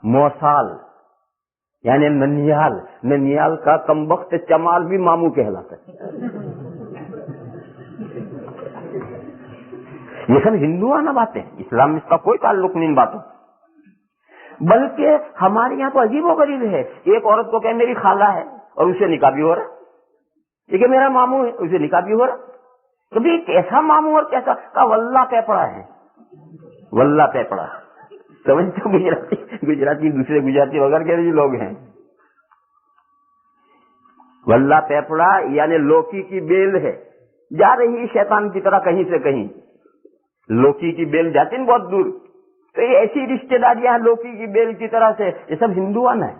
S2: موسال یعنی ننیال کا کمبخت چمال بھی ماموں کہلاتا ہے. یہ سب ہندوانہ باتیں، اسلام میں اس کا کوئی تعلق نہیں ان باتوں. بلکہ ہمارے یہاں تو عجیب و غریب ہے، ایک عورت کو کہ میری خالہ ہے اور اسے نکاح بھی ہو رہا، یہ کہ میرا ماموں ہے اسے نکاح بھی ہو رہا. کبھی کیسا ماموں اور کیسا کا ولہ پیپڑا ہے، ولہ پیپڑا سمجھتے ہو؟ گجراتی دوسرے گجراتی وغیرہ کے بھی لوگ ہیں. ولہ پیپڑا یعنی لوکی کی بیل ہے، جا رہی شیطان کی طرح کہیں سے کہیں. لوکی کی بیل جاتی نا بہت دور، تو یہ ایسی رشتے داریاں لوکی کی بیل کی طرح سے، یہ سب ہندوانہ ہے.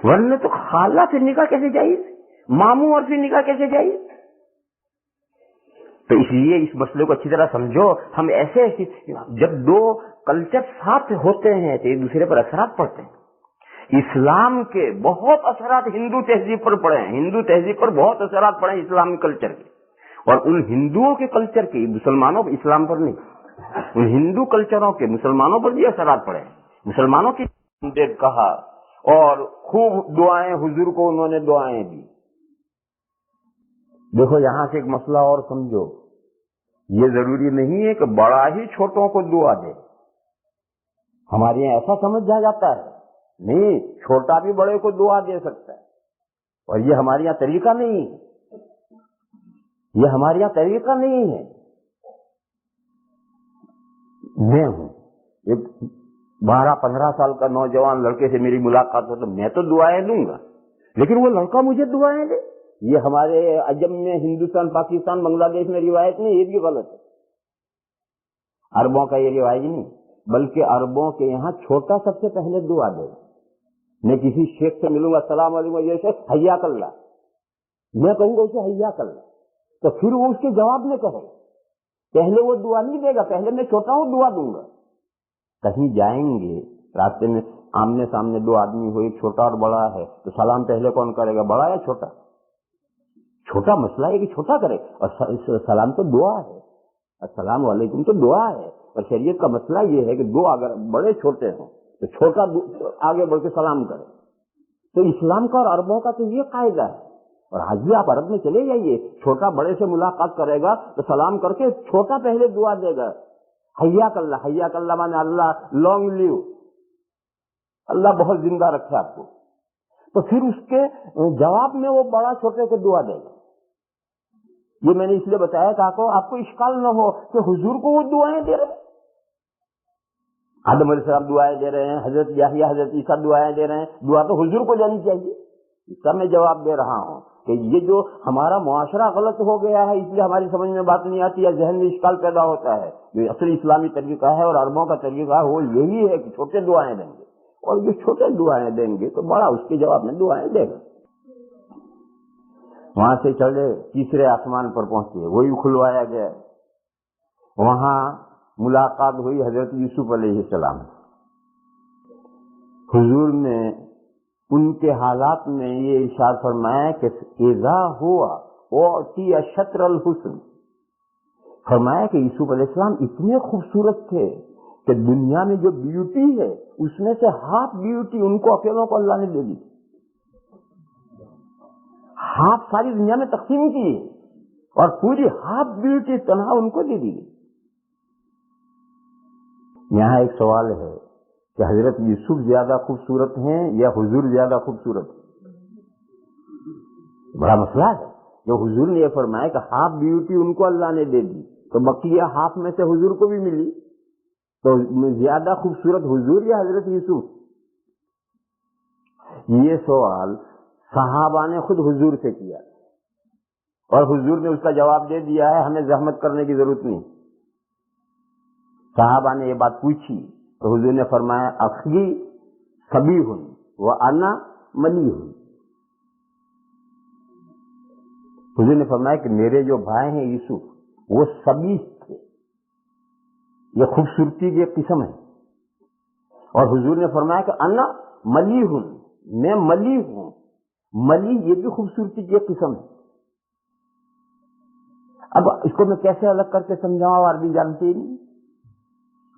S2: ورنہ تو خالہ پھر نکاح کیسے جائز، ماموں اور پھر نکاح کیسے جائز؟ تو اس لیے اس مسئلے کو اچھی طرح سمجھو. ہم ایسے جب دو کلچر ساتھ ہوتے ہیں تو ایک دوسرے پر اثرات پڑتے ہیں. اسلام کے بہت اثرات ہندو تہذیب پر پڑے ہیں، ہندو تہذیب پر بہت اثرات پڑے ہیں اسلامی کلچر کے، اور ان ہندوؤں کے کلچر کے مسلمانوں پر، اسلام پر نہیں، ان ہندو کلچروں کے مسلمانوں پر بھی اثرات پڑے ہیں. مسلمانوں کی کہا اور خوب دعائیں حضور کو انہوں نے دعائیں دی. دیکھو یہاں سے ایک مسئلہ اور سمجھو، یہ ضروری نہیں ہے کہ بڑا ہی چھوٹوں کو دعا دے. ہمارے یہاں ایسا سمجھ جاتا ہے، نہیں، چھوٹا بھی بڑے کو دعا دے سکتا ہے، اور یہ ہمارے یہاں طریقہ نہیں ہے، یہ ہمارے یہاں طریقہ نہیں ہے. میں ہوں ایک 12-15 سال کا نوجوان لڑکے سے میری ملاقات ہو تو میں تو دعائیں دوں گا، لیکن وہ لڑکا مجھے دعائیں دے، یہ ہمارے عجم میں، ہندوستان، پاکستان، بنگلہ دیش میں روایت نہیں، یہ بھی غلط ہے. عربوں کا یہ رواج نہیں، بلکہ عربوں کے یہاں چھوٹا سب سے پہلے دعا دے. میں کسی شیخ سے ملوں گا، السلام علیکم، یہ شیخ حیاک اللہ، میں کہوں گا اسے حیاک اللہ، تو پھر وہ اس کے جواب میں کہے، پہلے وہ دعا نہیں دے گا، پہلے میں چھوٹا ہوں دعا دوں گا. کہیں جائیں گے راستے میں آمنے سامنے دو آدمی ہو، ایک چھوٹا اور بڑا ہے، تو سلام پہلے کون کرے گا، بڑا یا چھوٹا؟ چھوٹا. مسئلہ ہے کہ چھوٹا کرے، اور سلام تو دعا ہے، السلام علیکم تو دعا ہے. اور شریعت کا مسئلہ یہ ہے کہ دو اگر بڑے چھوٹے ہوں تو چھوٹا آگے بڑھ کے سلام کرے. تو اسلام کا اور عربوں کا تو یہ قاعدہ ہے. اور آج بھی آپ عرب میں چلے جائیے، چھوٹا بڑے سے ملاقات کرے گا تو سلام کر کے چھوٹا پہلے دعا دے گا، حیاک اللہ. حیاک اللہ مانے اللہ لانگ لیو، اللہ بہت زندہ رکھے آپ کو. تو پھر اس کے جواب میں وہ بڑا چھوٹے کو دعا دے گا. یہ میں نے اس لیے بتایا تاکہ آپ کو اشکال نہ ہو کہ حضور کو وہ دعائیں دے رہے ہیں. آدم علیہ السلام دعائیں دے رہے ہیں، حضرت یحییٰ، حضرت عیسیٰ دعائیں دے رہے ہیں، دعا تو حضور کو دینی چاہیے. اس کا میں جواب دے رہا ہوں کہ یہ جو ہمارا معاشرہ غلط ہو گیا ہے، اس لیے ہماری سمجھ میں بات نہیں آتی، یا ذہن میں اشکال پیدا ہوتا ہے. جو اصل اسلامی طریقہ ہے اور عربوں کا طریقہ ہے وہ یہی ہے کہ چھوٹے دعائیں دیں گے، اور جو چھوٹے دعائیں دیں گے تو بڑا اس کے جواب میں دعائیں دے گا. وہاں سے چلے تیسرے آسمان پر پہنچے، وہی کھلوایا گیا. وہاں ملاقات ہوئی حضرت یوسف علیہ السلام. حضور نے ان کے حالات میں یہ ارشاد فرمایا کہ اذا ہوا اعطی شطر الحسن، فرمایا کہ یوسف علیہ السلام اتنے خوبصورت تھے کہ دنیا میں جو بیوٹی ہے اس میں سے ہاف بیوٹی ان کو اکیلوں کو اللہ نے دے دی. ہاف ساری دنیا میں تقسیم کی اور پوری ہاف بیوٹی تنہا ان کو دے دی. یہاں ایک سوال ہے کہ حضرت یوسف زیادہ خوبصورت ہیں یا حضور زیادہ خوبصورت ہیں؟ بڑا مسئلہ ہے. جو حضور نے یہ فرمایا کہ ہاف بیوٹی ان کو اللہ نے دے دی، تو بقیہ ہاف میں سے حضور کو بھی ملی، تو زیادہ خوبصورت حضور یا حضرت یوسف؟ یہ سوال صحابہ نے خود حضور سے کیا اور حضور نے اس کا جواب دے دیا ہے، ہمیں زحمت کرنے کی ضرورت نہیں. صحابہ نے یہ بات پوچھی تو حضور نے فرمایا اخی صبیح وانا ملیح. حضور نے فرمایا کہ میرے جو بھائی ہیں یوسف وہ صبیح تھے، یہ خوبصورتی کی ایک قسم ہے. اور حضور نے فرمایا کہ انا ملیح، میں ملیح ہوں. ملیح یہ بھی خوبصورتی کی ایک قسم ہے. اب اس کو میں کیسے الگ کر کے سمجھاؤں، عربی جانتی نہیں.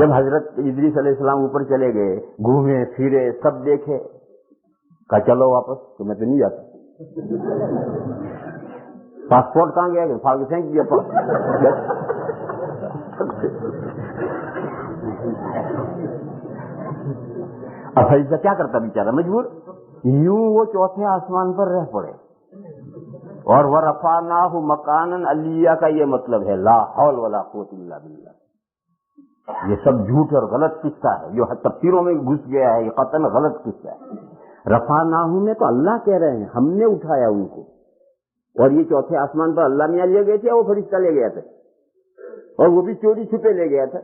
S2: جب حضرت ادریس علیہ السلام اوپر چلے گئے، گھومے پھرے، سب دیکھے، کہا چلو واپس، تو میں تو نہیں جاتا۔ پاسپورٹ کہاں گیا کہ پھاڑ کے پھینک دیا۔ اب فرشتہ کیا کرتا بیچارہ، مجبور، یوں وہ چوتھے آسمان پر رہ پڑے۔ اور وَرَفَعْنَاهُ مَكَانًا عَلِيًّا کا یہ مطلب ہے لا حول ولا قوت الا باللہ۔ یہ سب جھوٹ اور غلط قصہ ہے، جو تفسیروں میں گھس گیا ہے، یہ قطعاً غلط قصہ ہے۔ رفعناہ میں تو اللہ کہہ رہے ہیں ہم نے اٹھایا ان کو، اور یہ چوتھے آسمان پر اللہ میاں لے گئے تھے، وہ فرشتہ لے گیا تھا، اور وہ بھی چوری چھپے لے گیا تھا۔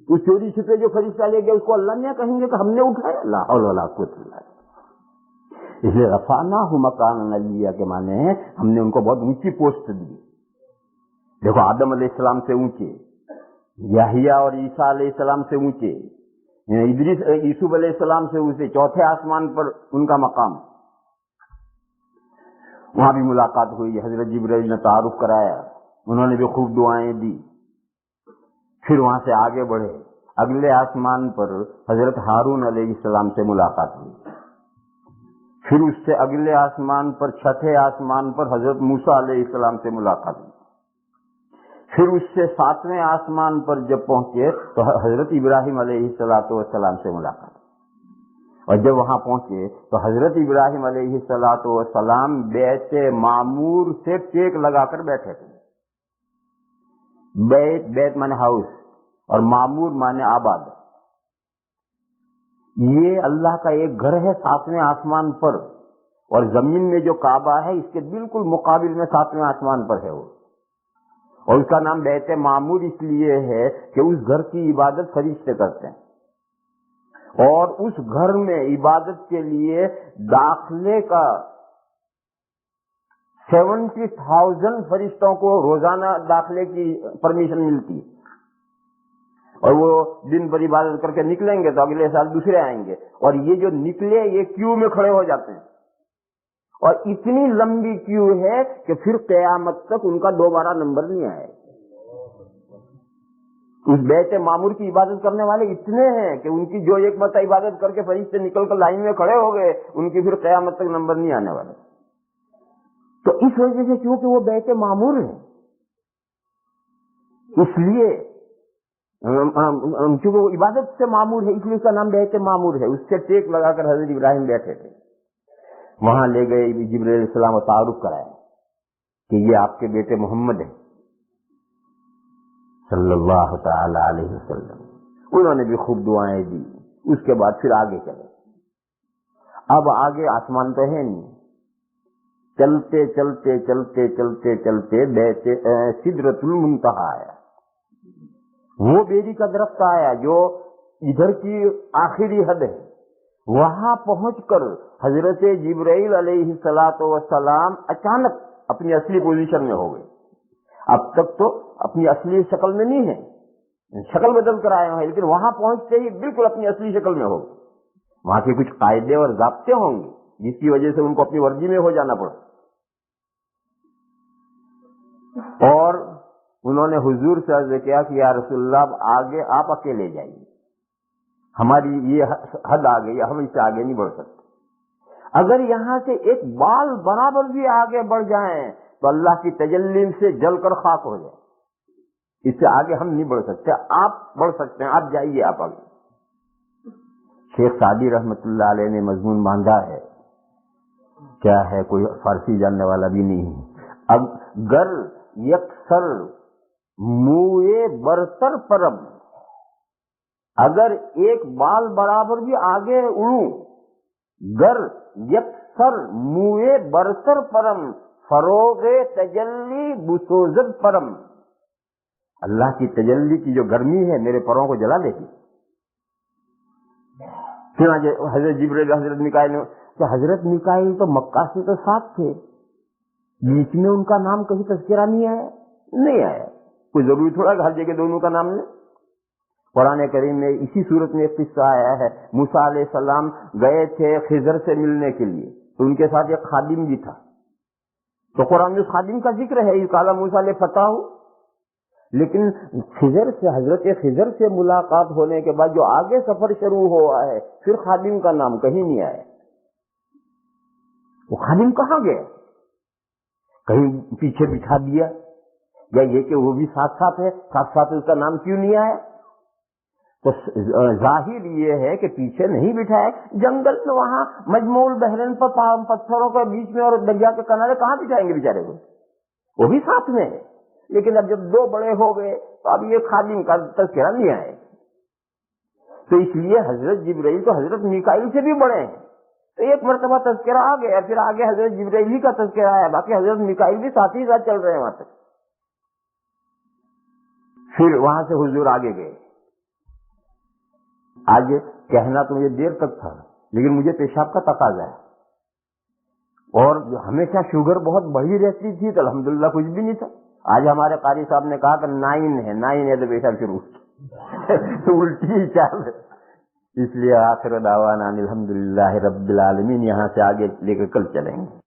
S2: اس چوری چھپے جو فرشتہ لے گیا اس کو اللہ میاں کہیں گے کہ ہم نے اٹھایا؟ لا حول ولا قوت الا باللہ۔ اس لیے رفعناہ مکانا علیہ کے معنی ہے ہم نے ان کو بہت اونچی پوسٹ دی۔ دیکھو آدم علیہ السلام سے اونچے، یحییٰ اور عیسیٰ علیہ السلام سے اونچے، یوسف علیہ السلام سے اونچے، چوتھے آسمان پر ان کا مقام۔ وہاں بھی ملاقات ہوئی، حضرت جبرائیل نے تعارف کرایا، انہوں نے بھی خوب دعائیں دی۔ پھر وہاں سے آگے بڑھے، اگلے آسمان پر حضرت ہارون علیہ السلام سے ملاقات ہوئی۔ پھر اس سے اگلے آسمان پر، چھٹے آسمان پر حضرت موسیٰ علیہ السلام سے ملاقات ہوئی۔ پھر اس سے ساتویں آسمان پر جب پہنچے تو حضرت ابراہیم علیہ السلام سے ملاقات ہوئی۔ اور جب وہاں پہنچے تو حضرت ابراہیم علیہ السلام بیت معمور سے ٹیک لگا کر بیٹھے تھے۔ بیت مانے ہاؤس، اور معمور مانے آباد۔ یہ اللہ کا ایک گھر ہے ساتویں آسمان پر، اور زمین میں جو کعبہ ہے اس کے بالکل مقابل میں ساتویں آسمان پر ہے وہ، اور اس کا نام بیت معمور اس لیے ہے کہ اس گھر کی عبادت فرشتے کرتے ہیں، اور اس گھر میں عبادت کے لیے داخلے کا 70,000 فرشتوں کو روزانہ داخلے کی پرمیشن ملتی ہے، اور وہ دن بھر عبادت کر کے نکلیں گے تو اگلے سال دوسرے آئیں گے، اور یہ جو نکلے یہ کیو میں کھڑے ہو جاتے ہیں، اور اتنی لمبی کیو ہے کہ پھر قیامت تک ان کا دوبارہ نمبر نہیں آئے۔ اس بیت معمور کی عبادت کرنے والے اتنے ہیں کہ ان کی جو ایک مرتبہ عبادت کر کے فرشتے نکل کر لائن میں کھڑے ہو گئے، ان کی پھر قیامت تک نمبر نہیں آنے والے۔ تو اس وجہ سے کیونکہ وہ بیت معمور ہے، اس لیے کیونکہ وہ عبادت سے معمور ہے، اس لیے اس کا نام بیت معمور ہے۔ اس سے ٹیک لگا کر حضرت ابراہیم بیٹھے تھے۔ وہاں لے گئے جبرائیل علیہ السلام اور تعارف کرایا کہ یہ آپ کے بیٹے محمد ہیں صلی اللہ تعالی علیہ وسلم۔ انہوں نے بھی خوب دعائیں دی۔ اس کے بعد پھر آگے چلے۔ اب آگے آسمان تو ہے نہیں، چلتے چلتے چلتے چلتے چلتے بیت سدرۃ المنتہا آیا، وہ بیری کا درخت آیا جو ادھر کی آخری حد ہے۔ وہاں پہنچ کر حضرت جبرائیل علیہ السلام اچانک اپنی اصلی پوزیشن میں ہو گئے۔ اب تک تو اپنی اصلی شکل میں نہیں ہے، شکل بدل کر آئے ہیں، لیکن وہاں پہنچتے ہی بالکل اپنی اصلی شکل میں ہو گئے۔ وہاں کے کچھ قاعدے اور ضابطے ہوں گے جس کی وجہ سے ان کو اپنی ورزی میں ہو جانا پڑا، اور انہوں نے حضور سے عرض کیا کہ یا رسول اللہ اب آگے آپ اکیلے جائیے، ہماری یہ حد آ گئی، ہم اس سے آگے نہیں بڑھ سکتے۔ اگر یہاں سے ایک بال برابر بھی آگے بڑھ جائیں تو اللہ کی تجلی سے جل کر خاک ہو جائے، اس سے آگے ہم نہیں بڑھ سکتے، آپ بڑھ سکتے ہیں، آپ جائیے، آپ آگے۔ شیخ سعدی رحمت اللہ علیہ نے مضمون باندھا ہے، کیا ہے، کوئی فارسی جاننے والا بھی نہیں ہے۔ اگر یکسر موئے برتر پرم، اگر ایک بال برابر بھی آگے اڑوں، گر یکسر موئے برتر پرم، فروغ تجلی بسوزد پرم، اللہ کی تجلی کی جو گرمی ہے میرے پروں کو جلا دیتی۔ چنانچہ حضرت جبرائیل حضرت میکائیل نے، کہ حضرت میکائیل تو مکہ سے تو ساتھ تھے، بیچ میں ان کا نام کہیں تذکرہ نہیں آیا؟ نہیں آیا، کوئی ضروری تھوڑا کہ ہر جگہ دونوں کا نام لیں۔ قرآن کریم میں اسی صورت میں ایک قصہ آیا ہے، موسیٰ علیہ السلام گئے تھے خضر سے ملنے کے لیے، تو ان کے ساتھ ایک خادم بھی تھا، تو قرآن میں اس خادم کا ذکر ہے، قال موسیٰ لفتاہ، لیکن خضر سے، حضرت خضر سے ملاقات ہونے کے بعد جو آگے سفر شروع ہوا ہے، پھر خادم کا نام کہیں نہیں آیا۔ وہ خادم کہاں گئے؟ کہیں پیچھے بٹھا دیا، یا یہ کہ وہ بھی ساتھ ساتھ ہے، ساتھ ساتھ اس کا نام کیوں نہیں آیا؟ تو ظاہر یہ ہے کہ پیچھے نہیں بٹھایا، جنگل میں وہاں مجموع البحرین پر پتھروں کے بیچ میں اور دریا کے کنارے کہاں بٹھائیں گے بیچارے کو؟ وہ بھی ساتھ میں ہے، لیکن اب جب دو بڑے ہو گئے تو اب یہ خادم کا تذکرہ نہیں آئے۔ تو اس لیے حضرت جبرائیل تو حضرت میکائیل سے بھی بڑے ہیں، تو ایک مرتبہ تذکرہ آ گیا، پھر آگے حضرت جبرائیل ہی کا تذکرہ آیا، باقی حضرت میکائیل بھی ساتھ ہی ساتھ چل رہے ہیں وہاں تک۔ پھر وہاں سے حضور آگے گئے۔ آج کہنا تو مجھے دیر تک تھا، لیکن مجھے پیشاب کا تقاضا ہے، اور ہمیشہ شوگر بہت بڑھی رہتی تھی، تو الحمدللہ کچھ بھی نہیں تھا۔ آج ہمارے قاری صاحب نے کہا کہ 9 ہے تو پیشاب شروع تو الٹی ہی چال ہے۔ اس لیے آخر دعوانا الحمدللہ رب العالمین، یہاں سے آگے لے کر کل چلیں گے۔